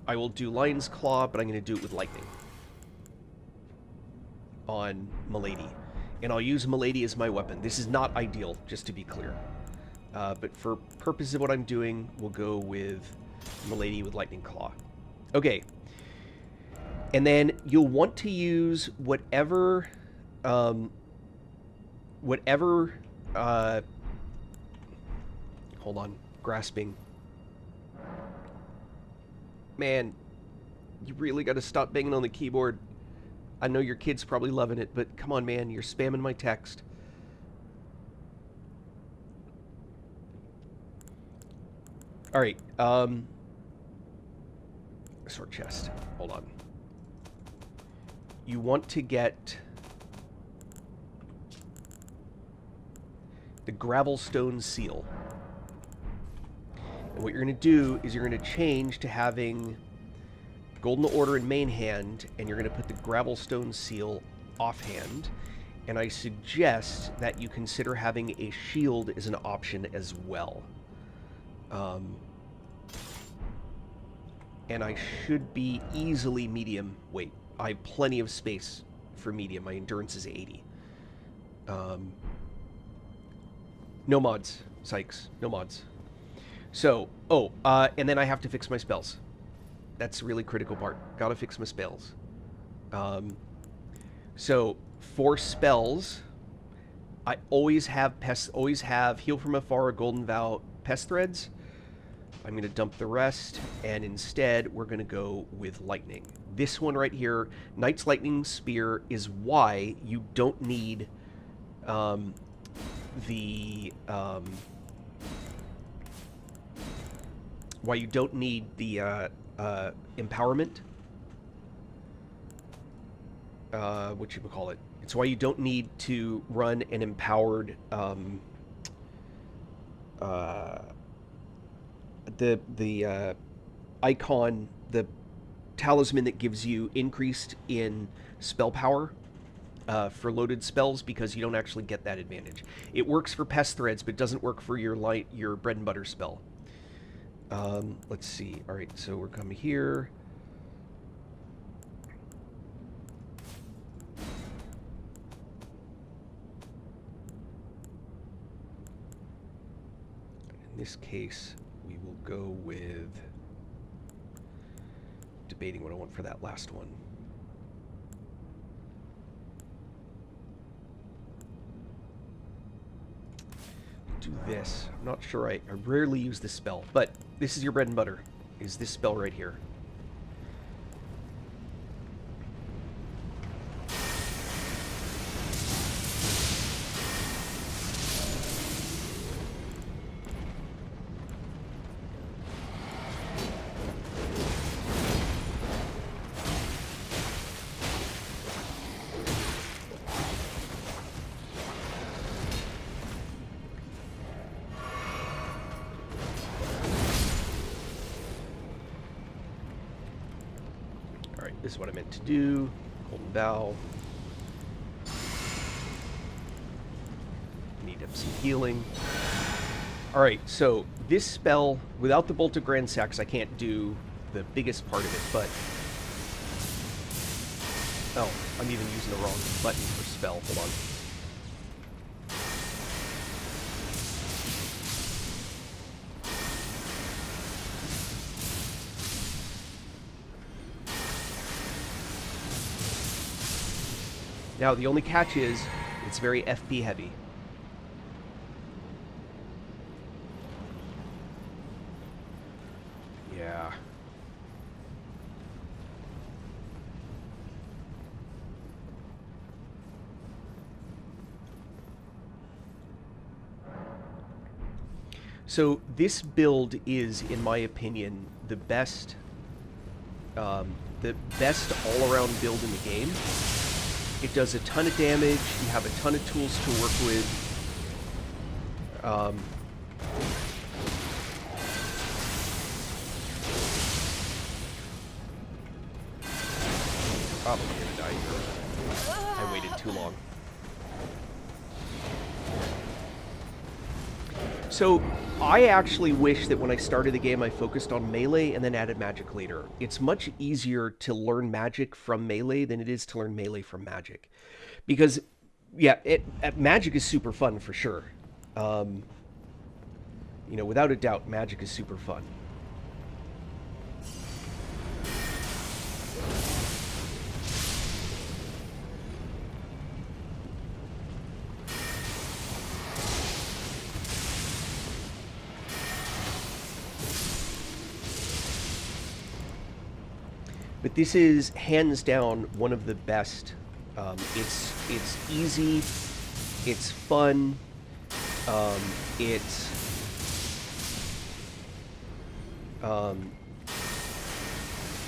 I will do Lion's Claw, but I'm going to do it with lightning on Milady. And I'll use Milady as my weapon. This is not ideal, just to be clear. But for purposes of what I'm doing, we'll go with Milady with Lightning Claw. Okay. And then you'll want to use whatever... hold on. Grasping. Man, you really got to stop banging on the keyboard. I know your kid's probably loving it, but come on, man. You're spamming my text. All right. Sword chest. Hold on. You want to get the Gravelstone Seal. And what you're going to do is you're going to change to having Golden Order in main hand, and you're going to put the Gravelstone Seal offhand. And I suggest that you consider having a shield as an option as well. And I should be easily medium weight. I have plenty of space for medium. My endurance is 80. No mods, Sykes. No mods. So, and then I have to fix my spells. That's a really critical part. Gotta fix my spells. So, for spells, I always have Heal from Afar, Golden Vow, Pest Threads. I'm going to dump the rest, and instead we're going to go with Lightning. This one right here, Knight's Lightning Spear, is why you don't need the empowerment. What you would call it? It's why you don't need to run an empowered the icon, the talisman that gives you increased in spell power for loaded spells, because you don't actually get that advantage. It works for Pest Threads, but it doesn't work for your bread and butter spell. Let's see. All right, so we're coming here. In this case, we will go with debating what I want for that last one. Do this. I'm not sure. I rarely use this spell, but this is your bread and butter. Is this spell right here? This is what I meant to do. Golden Vow. Need some healing. Alright, so this spell, without the Bolt of Grand Sax, I can't do the biggest part of it, but... Oh, I'm even using the wrong button for spell. Hold on. Now, the only catch is it's very FP heavy. Yeah. So this build is, in my opinion, the best all-around build in the game. It does a ton of damage. You have a ton of tools to work with. Probably gonna die here. I waited too long. So, I actually wish that when I started the game I focused on melee and then added magic later. It's much easier to learn magic from melee than it is to learn melee from magic. Because, yeah, magic is super fun for sure. You know, without a doubt, magic is super fun. But this is hands down one of the best. It's easy, it's fun, it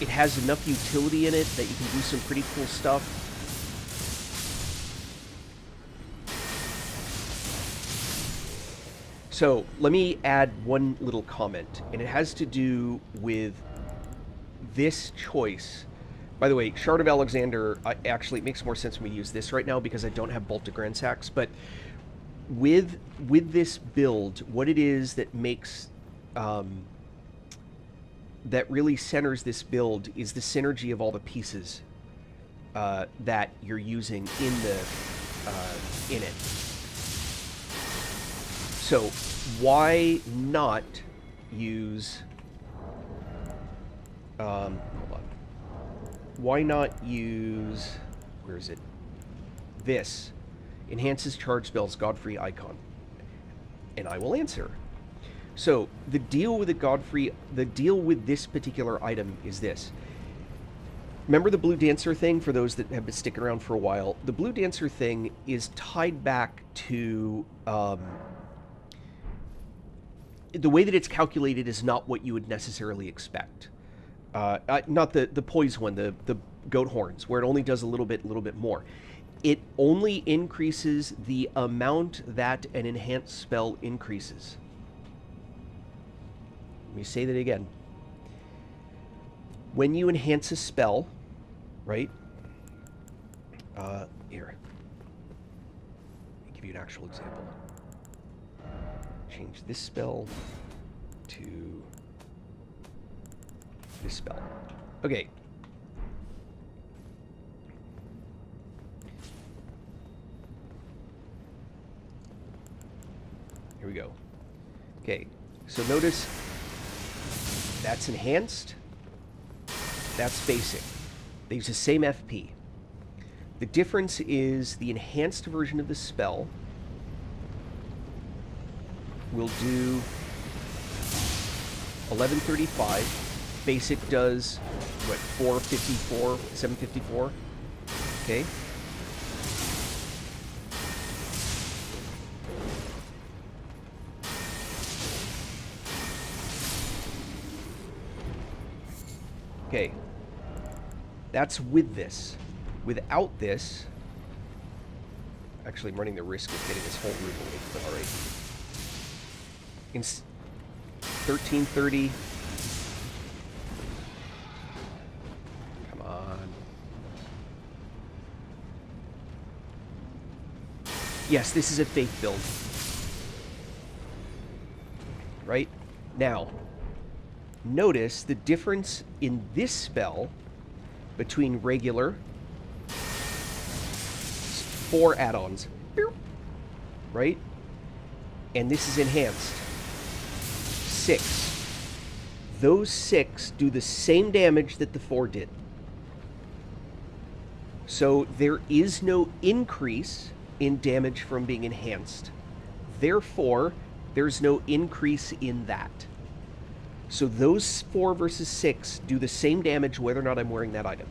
has enough utility in it that you can do some pretty cool stuff. So let me add one little comment, and it has to do with this choice. By the way, Shard of Alexander, actually, it makes more sense for me to use this right now because I don't have Bolt to Grand Sacks, but with this build, what it is that makes, that really centers this build is the synergy of all the pieces that you're using in it. So, why not use... hold on. Why not use... Where is it? This. Enhances charge spells Godfrey icon. And I will answer. So, the deal with the deal with this particular item is this. Remember the Blue Dancer thing, for those that have been sticking around for a while? The Blue Dancer thing is tied back to... the way that it's calculated is not what you would necessarily expect. Not the poise one, the goat horns, where it only does a little bit more. It only increases the amount that an enhanced spell increases. Let me say that again. When you enhance a spell, right? Here. Let me give you an actual example. Change this spell to this spell. Okay. Here we go. Okay, so notice that's enhanced, that's basic. They use the same FP. The difference is the enhanced version of the spell will do 1135. Basic does, what, 454, 754? Okay. Okay. That's with this. Without this... Actually, I'm running the risk of getting this whole room away, but alright. In 1330... Come on. Yes, this is a faith build. Right? Now, notice the difference in this spell between regular, 4 add-ons, right? And this is enhanced, 6. Those 6 do the same damage that the 4 did. So there is no increase in damage from being enhanced. Therefore, there's no increase in that. So those 4 versus 6 do the same damage whether or not I'm wearing that item.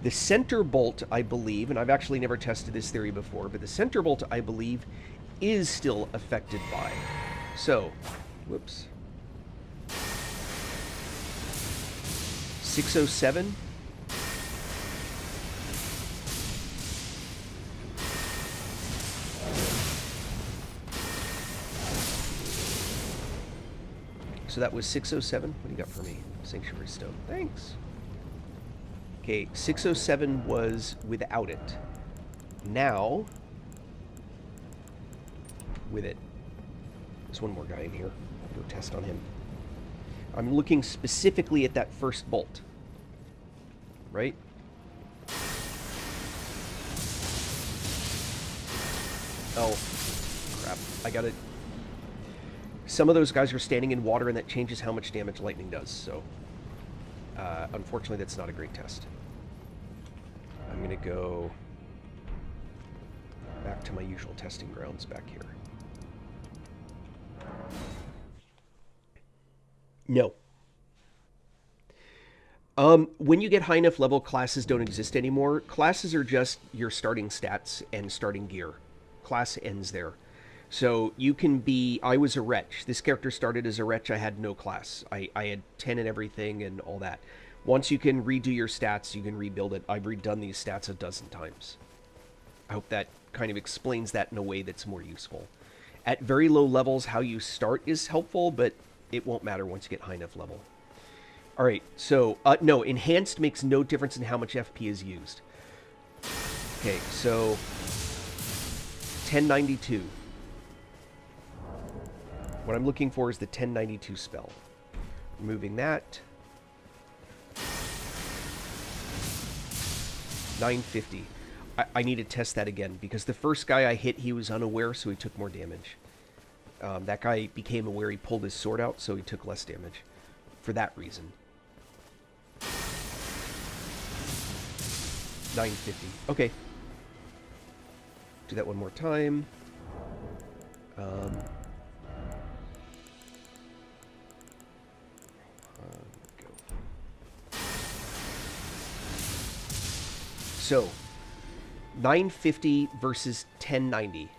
The center bolt, I believe, and I've actually never tested this theory before, but the center bolt, I believe, is still affected by. So, whoops. 607. So that was 607. What do you got for me? Sanctuary Stone. Thanks. Okay, 607 was without it. Now, with it. There's one more guy in here. I'll do a test on him. I'm looking specifically at that first bolt. Right? Oh, crap. I got it. Some of those guys are standing in water, and that changes how much damage lightning does, so... unfortunately, that's not a great test. I'm going to go back to my usual testing grounds back here. No. When you get high enough level, classes don't exist anymore. Classes are just your starting stats and starting gear. Class ends there. So you can be... I was a wretch. This character started as a wretch. I had no class. I had 10 and everything and all that. Once you can redo your stats, you can rebuild it. I've redone these stats a dozen times. I hope that kind of explains that in a way that's more useful. At very low levels, how you start is helpful, but it won't matter once you get high enough level. Alright, so... no, enhanced makes no difference in how much FP is used. Okay, so... 1092. What I'm looking for is the 1092 spell. Removing that. 950. I need to test that again, because the first guy I hit, he was unaware, so he took more damage. That guy became aware, he pulled his sword out, so he took less damage. For that reason. 950. Okay. Do that one more time. So, 950 versus 1090.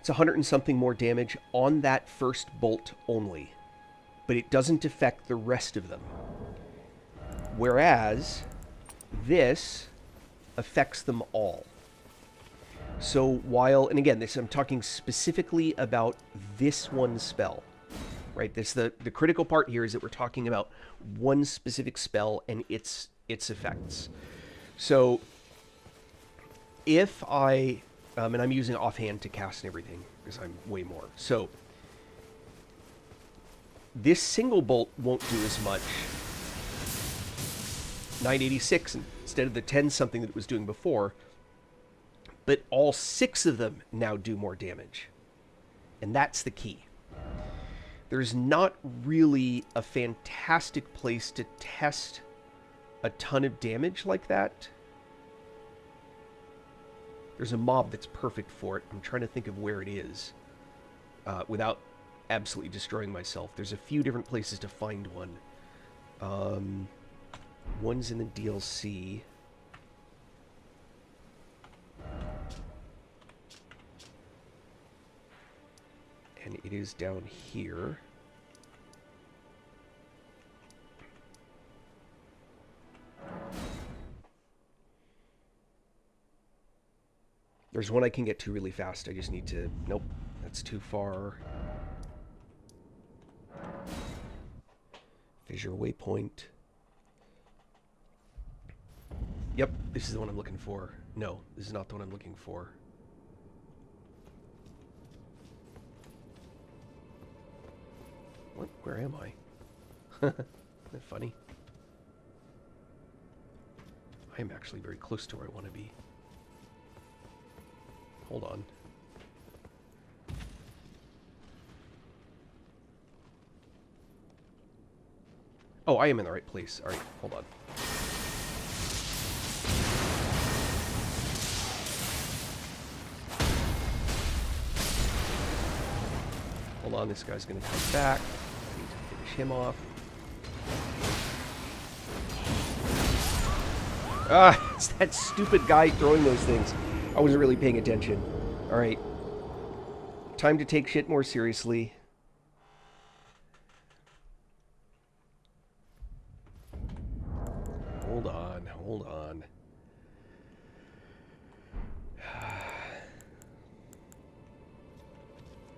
It's 100 and something more damage on that first bolt only. But it doesn't affect the rest of them. Whereas, this affects them all. So while, and again, I'm talking specifically about this one spell. Right, the critical part here is that we're talking about one specific spell and its effects. So, if I, and I'm using offhand to cast and everything, because I'm way more. So, this single bolt won't do as much. 986 instead of the 10-something that it was doing before. But all 6 of them now do more damage. And that's the key. There's not really a fantastic place to test a ton of damage like that. There's a mob that's perfect for it. I'm trying to think of where it is without absolutely destroying myself. There's a few different places to find one. One's in the DLC. And it is down here. There's one I can get to really fast. I just need to... Nope, that's too far. Fissure waypoint. Yep, this is the one I'm looking for. No, this is not the one I'm looking for. What? Where am I? Isn't that funny? I am actually very close to where I want to be. Hold on. Oh, I am in the right place. Alright, hold on. Hold on, this guy's going to come back. I need to finish him off. Ah, it's that stupid guy throwing those things. I wasn't really paying attention. Alright. Time to take shit more seriously. Hold on, hold on.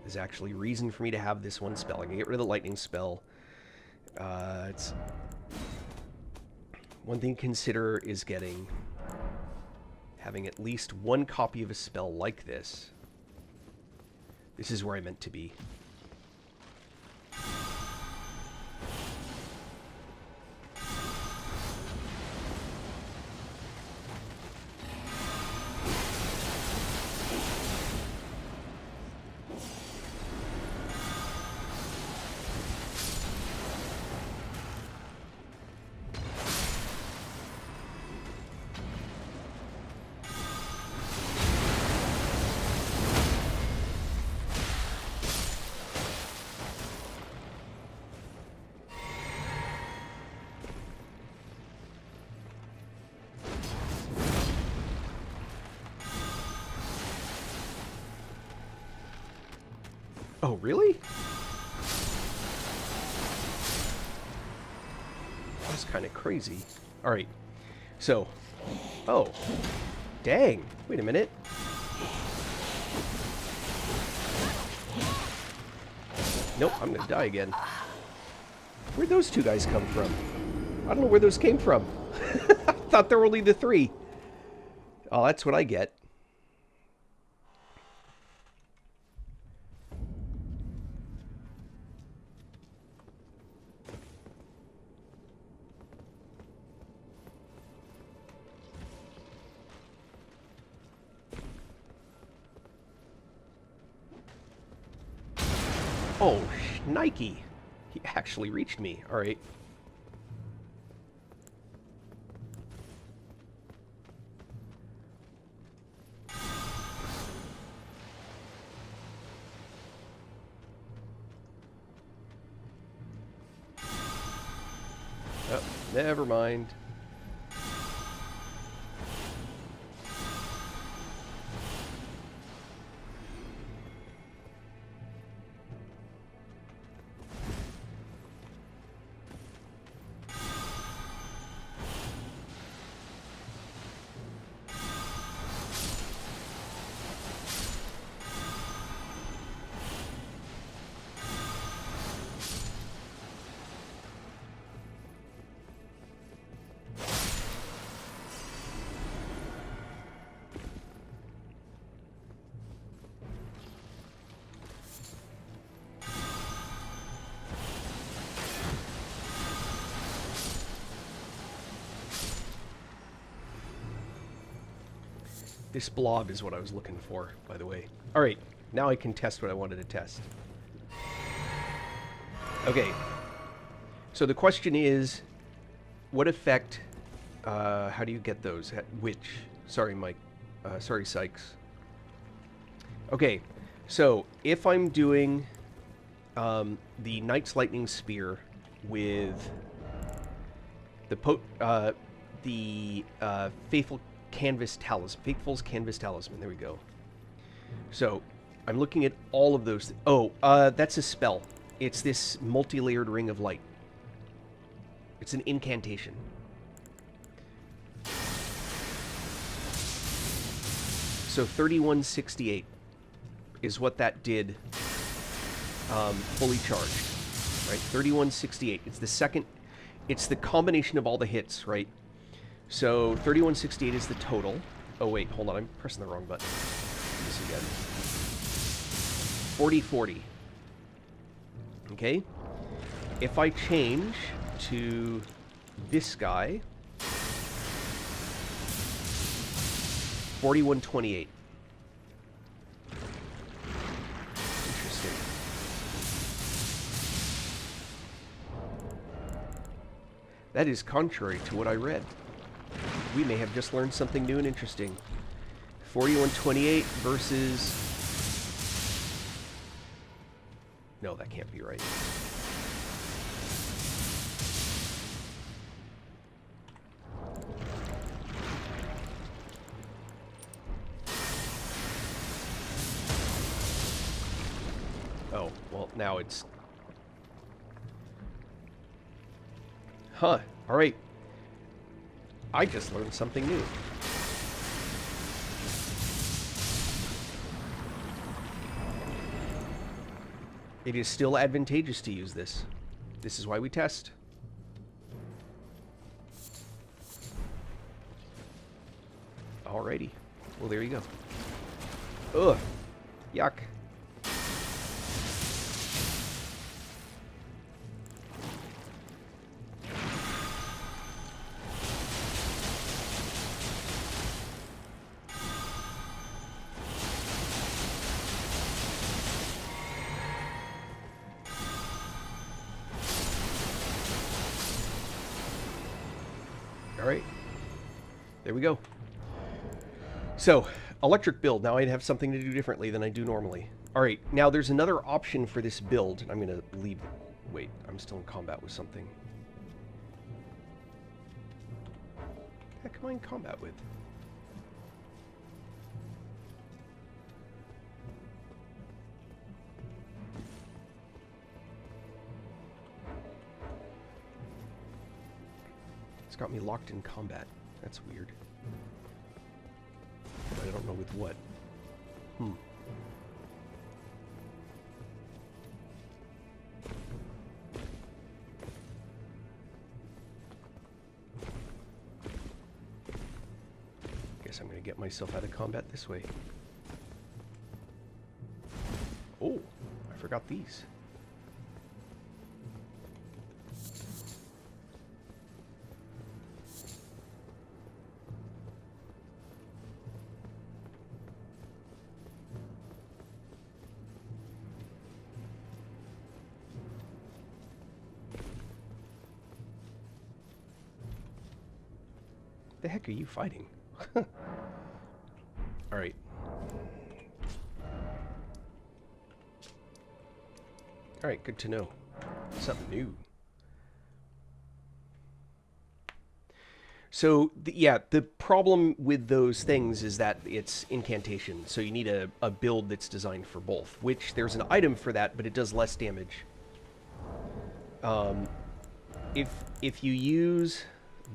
There's actually reason for me to have this one spell. I'm going to get rid of the lightning spell. It's one thing to consider is having at least one copy of a spell like this. This is where I meant to be. Oh, really? That's kind of crazy. Alright. So. Oh. Dang. Wait a minute. Nope, I'm gonna die again. Where'd those two guys come from? I don't know where those came from. I thought there were only the three. Oh, that's what I get. Oh, Nike. He actually reached me. All right. Oh, never mind. This blob is what I was looking for, by the way. Alright, now I can test what I wanted to test. Okay. So the question is, what effect, how do you get those? Which? Sorry, Mike. Sorry, Sykes. Okay, so if I'm doing the Knight's Lightning Spear with the Faithful's Canvas Talisman. There we go. So, I'm looking at all of those. Oh, that's a spell. It's this multi-layered Ring of Light. It's an incantation. So 3168 is what that did fully charged. Right? 3168. It's the second. It's the combination of all the hits, right? So 3168 is the total. Oh wait, hold on, I'm pressing the wrong button. Do this again. 4040. Okay. If I change to this guy, 4128. Interesting. That is contrary to what I read. We may have just learned something new and interesting. 4128 versus... No, that can't be right. Oh, well, now it's... Huh, alright. I just learned something new. It is still advantageous to use this. This is why we test. Alrighty. Well, there you go. Ugh. Yuck. Alright. There we go. So, electric build. Now I'd have something to do differently than I do normally. Alright, now there's another option for this build. I'm going to leave... Wait, I'm still in combat with something. What the heck am I in combat with? It's got me locked in combat. That's weird. But I don't know with what. Guess I'm going to get myself out of combat this way. Oh, I forgot these. The heck are you fighting? Alright. Alright, good to know. Something new. So, yeah, the problem with those things is that it's incantation. So you need a build that's designed for both. Which, there's an item for that, but it does less damage. If you use...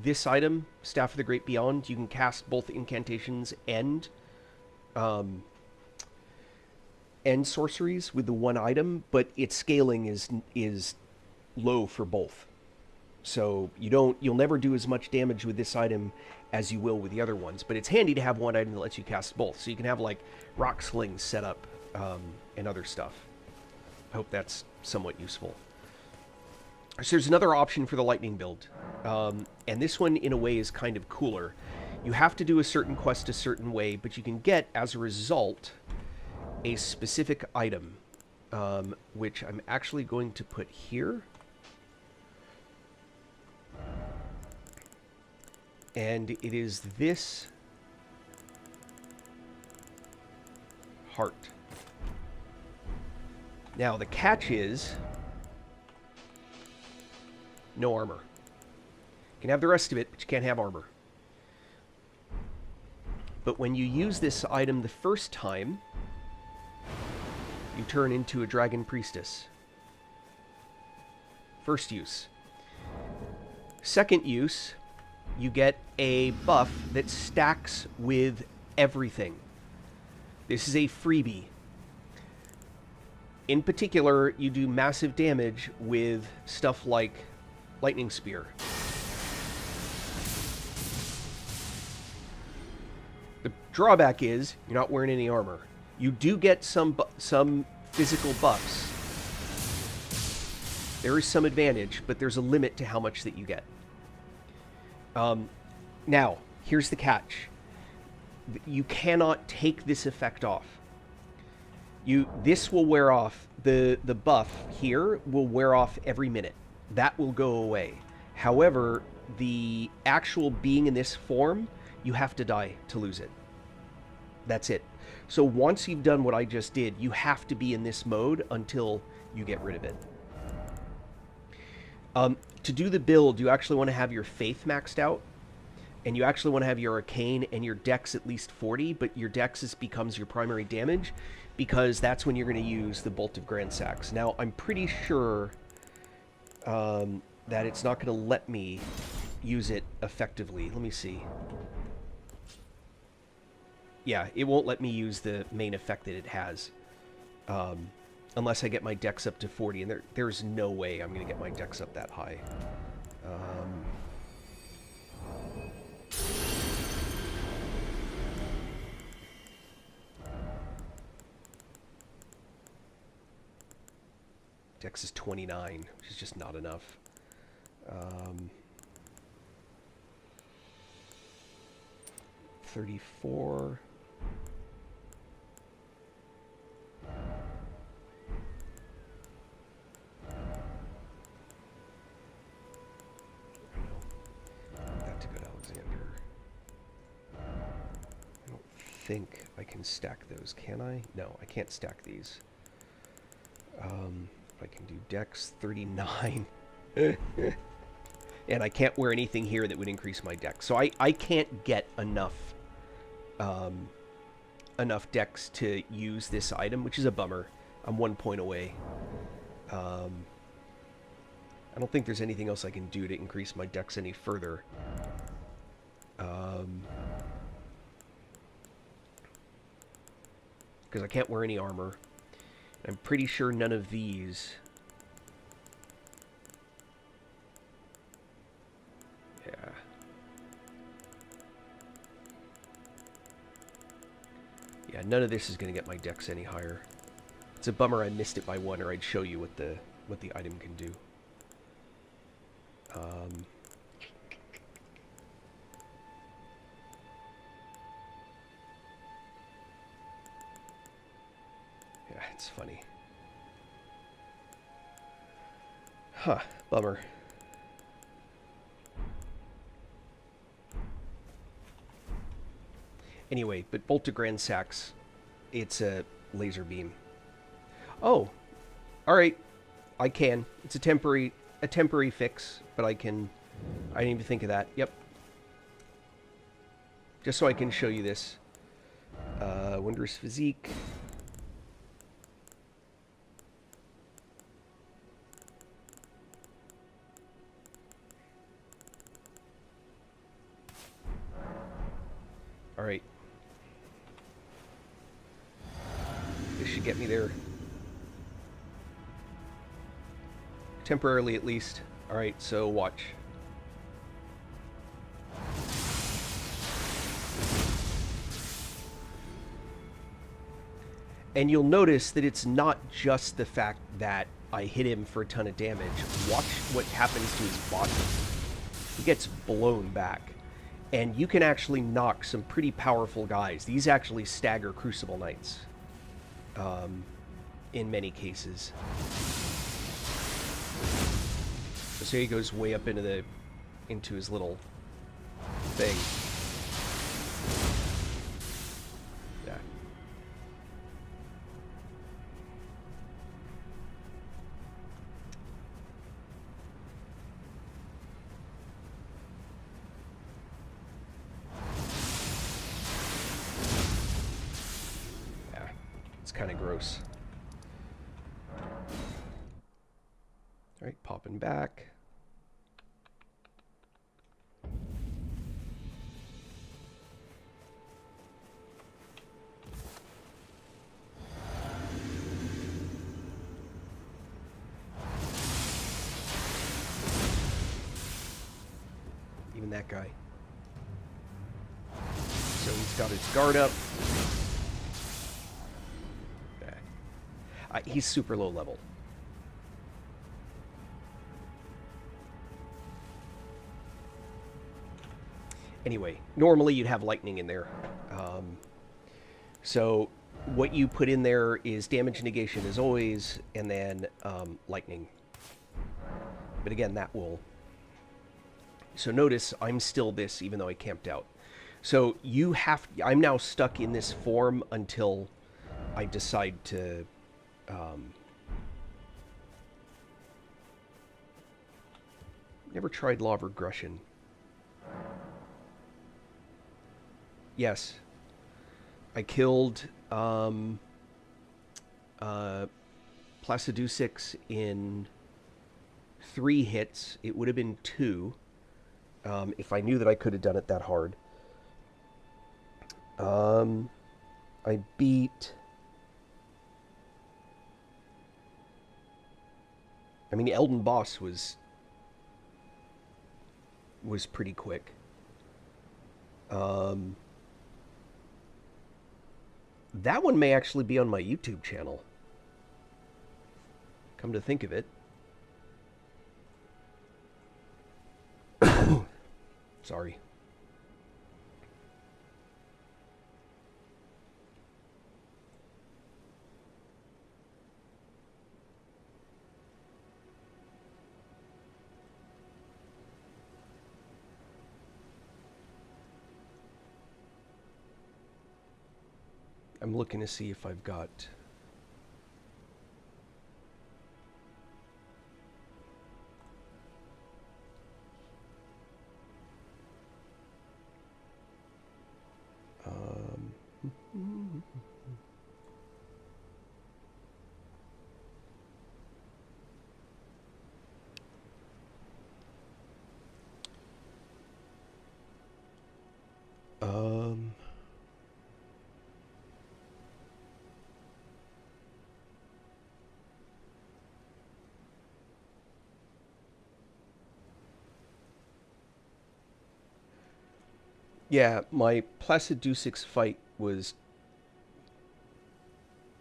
this item, Staff of the Great Beyond, you can cast both incantations and sorceries with the one item, but its scaling is low for both. So you'll never do as much damage with this item as you will with the other ones. But it's handy to have one item that lets you cast both. So you can have like rock slings set up and other stuff. I hope that's somewhat useful. So there's another option for the lightning build. And this one, in a way, is kind of cooler. You have to do a certain quest a certain way, but you can get, as a result, a specific item, which I'm actually going to put here. And it is this heart. Now, the catch is... no armor. You can have the rest of it, but you can't have armor. But when you use this item the first time, you turn into a dragon priestess. First use. Second use, you get a buff that stacks with everything. This is a freebie. In particular, you do massive damage with stuff like lightning spear. The drawback is you're not wearing any armor. You do get some physical buffs. There is some advantage, but there's a limit to how much that you get. Now, here's the catch. You cannot take this effect off. This will wear off. The buff here will wear off every minute. That will go away. However, the actual being in this form, you have to die to lose it. That's it. So once you've done what I just did, you have to be in this mode until you get rid of it. To do the build, you actually want to have your faith maxed out, and you actually want to have your arcane and your dex at least 40, but your dex becomes your primary damage, because that's when you're going to use the Bolt of Grand Sax. Now, I'm pretty sure that it's not going to let me use it effectively. Let me see. Yeah, it won't let me use the main effect that it has. Unless I get my dex up to 40, and there's no way I'm going to get my dex up that high. Dex is 29, which is just not enough. 34... think I can stack those, can I? No, I can't stack these. I can do dex 39. And I can't wear anything here that would increase my dex. So I can't get enough enough dex to use this item, which is a bummer. I'm 1 point away. I don't think there's anything else I can do to increase my dex any further. Because I can't wear any armor. I'm pretty sure none of these... Yeah. Yeah, none of this is going to get my dex any higher. It's a bummer I missed it by 1, or I'd show you what the item can do. Yeah, it's funny. Huh, bummer. Anyway, but Bolt of Grand Sax, it's a laser beam. Oh, all right. I can. It's a temporary fix, but I didn't even think of that. Yep. Just so I can show you this. Wondrous Physique. All right. This should get me there. Temporarily, at least. All right, so watch. And you'll notice that it's not just the fact that I hit him for a ton of damage. Watch what happens to his body. He gets blown back. And you can actually knock some pretty powerful guys. These actually stagger Crucible Knights. In many cases. So he goes way up into his little thing. Yeah. Yeah. It's kind of gross. All right, popping back. Even that guy. So he's got his guard up. Yeah. He's super low level. Anyway, normally you'd have lightning in there. So what you put in there is damage negation as always, and then lightning. But again, that will So notice I'm still this even though I camped out. So I'm now stuck in this form until I decide to never tried law of regression. Yes. I killed Placidusix in 3 hits. It would have been 2 if I knew that I could have done it that hard. I beat... I mean, Elden Boss was pretty quick. That one may actually be on my YouTube channel. Come to think of it. Sorry. I'm looking to see if I've got... Yeah, my Placidusix fight was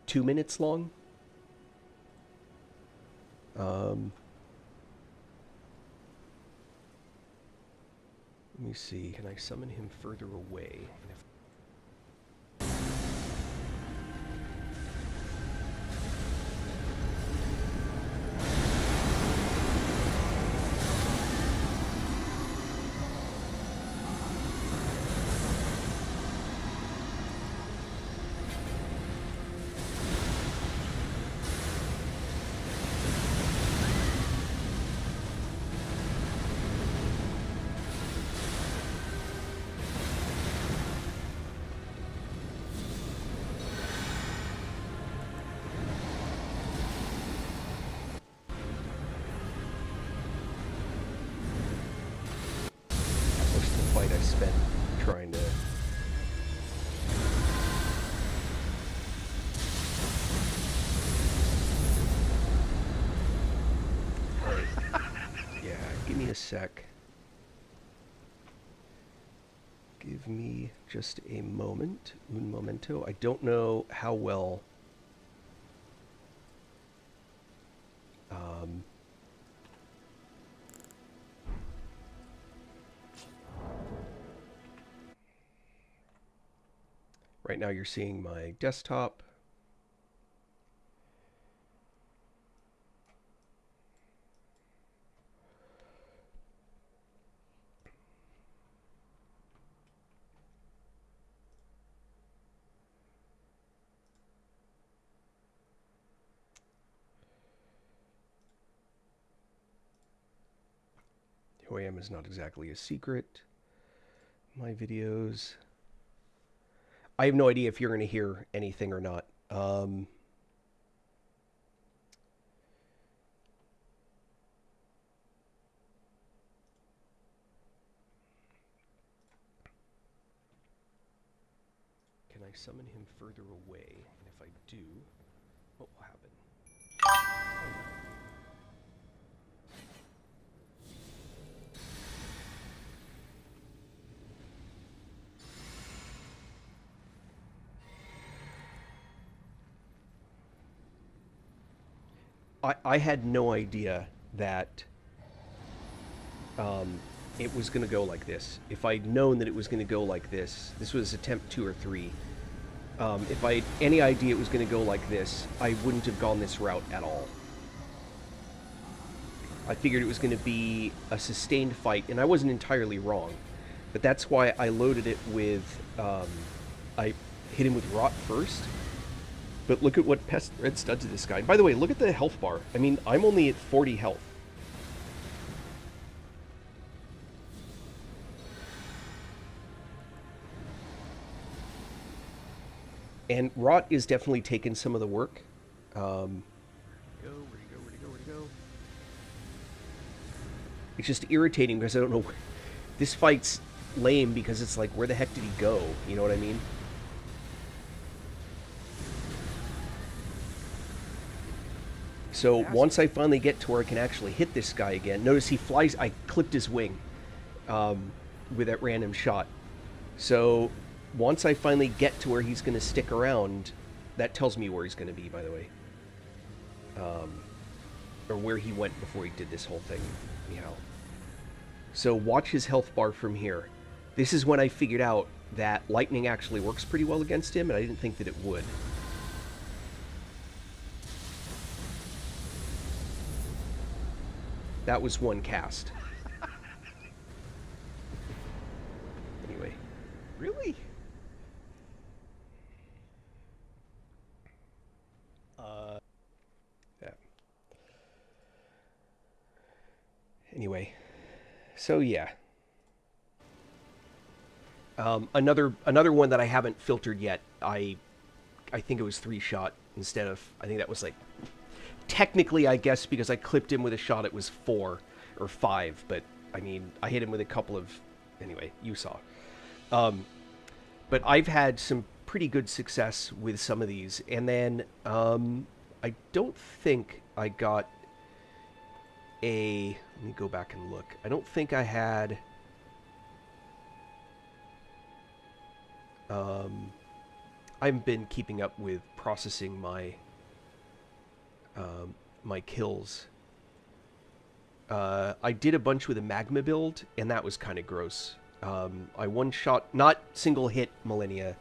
2 minutes long. Let me see. Can I summon him further away? And if most of the fight I spent trying to... Alright. Yeah, give me a sec. Give me just a moment. Un momento. I don't know how well... Right now you're seeing my desktop. Who I am is not exactly a secret. My videos... I have no idea if you're going to hear anything or not. Can I summon him further away? And if I do, what will happen? I had no idea that it was going to go like this. If I'd known that it was going to go like this was attempt 2 or 3. If I had any idea it was going to go like this, I wouldn't have gone this route at all. I figured it was going to be a sustained fight, and I wasn't entirely wrong. But that's why I loaded it with... I hit him with Rot first. But look at what Pest Red Stud to this guy. By the way, look at the health bar. I mean, I'm only at 40 health. And Rot is definitely taking some of the work. Where'd he go? It's just irritating because I don't know where... This fight's lame because it's like, where the heck did he go? You know what I mean? So once I finally get to where I can actually hit this guy again, notice he flies... I clipped his wing with that random shot. So once I finally get to where he's going to stick around, that tells me where he's going to be, by the way. Or where he went before he did this whole thing. Anyhow. So watch his health bar from here. This is when I figured out that lightning actually works pretty well against him, and I didn't think that it would. That was one cast. Anyway. Really? Yeah. Anyway. So yeah. Another one that I haven't filtered yet. I think it was 3-shot instead of... I think that was like... Technically, I guess, because I clipped him with a shot, it was 4 or 5. But, I mean, I hit him with a couple of... Anyway, you saw. But I've had some pretty good success with some of these. And then, I don't think I got a... Let me go back and look. I don't think I had... I haven't been keeping up with processing my... my kills. I did a bunch with a magma build, and that was kind of gross. I one-shot, not single-hit Millennia,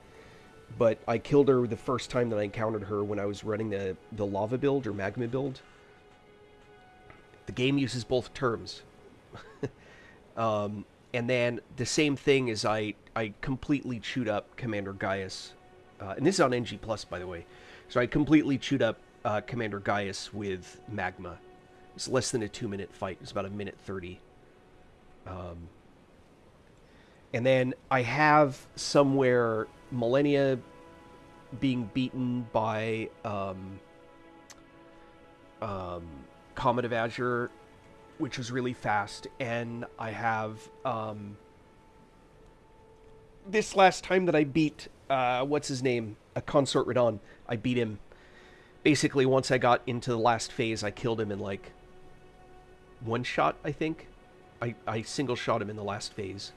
but I killed her the first time that I encountered her when I was running the lava build or magma build. The game uses both terms. And then the same thing is I completely chewed up Commander Gaius. And this is on NG+, by the way. So I completely chewed up Commander Gaius with magma. It's less than a 2-minute fight. It's about 1:30. And then I have somewhere Millennia being beaten by Comet of Azure, which was really fast. And I have this last time that I beat, what's his name? A Consort Radon. I beat him. Basically, once I got into the last phase, I killed him in, like, 1 shot, I think. I single-shot him in the last phase.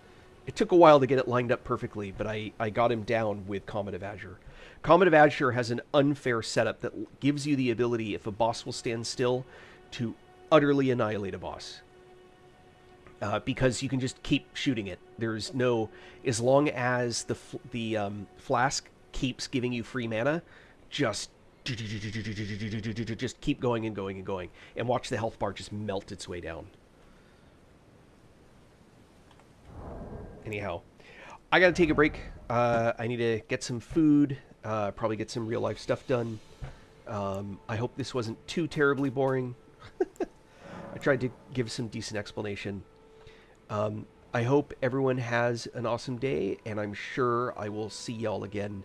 It took a while to get it lined up perfectly, but I got him down with Comet of Azure. Comet of Azure has an unfair setup that gives you the ability, if a boss will stand still, to utterly annihilate a boss. Because you can just keep shooting it. There's no... As long as the flask keeps giving you free mana, just keep going and going and going. And watch the health bar just melt its way down. Anyhow, I gotta take a break. I need to get some food, probably get some real-life stuff done. I hope this wasn't too terribly boring. I tried to give some decent explanation. I hope everyone has an awesome day, and I'm sure I will see y'all again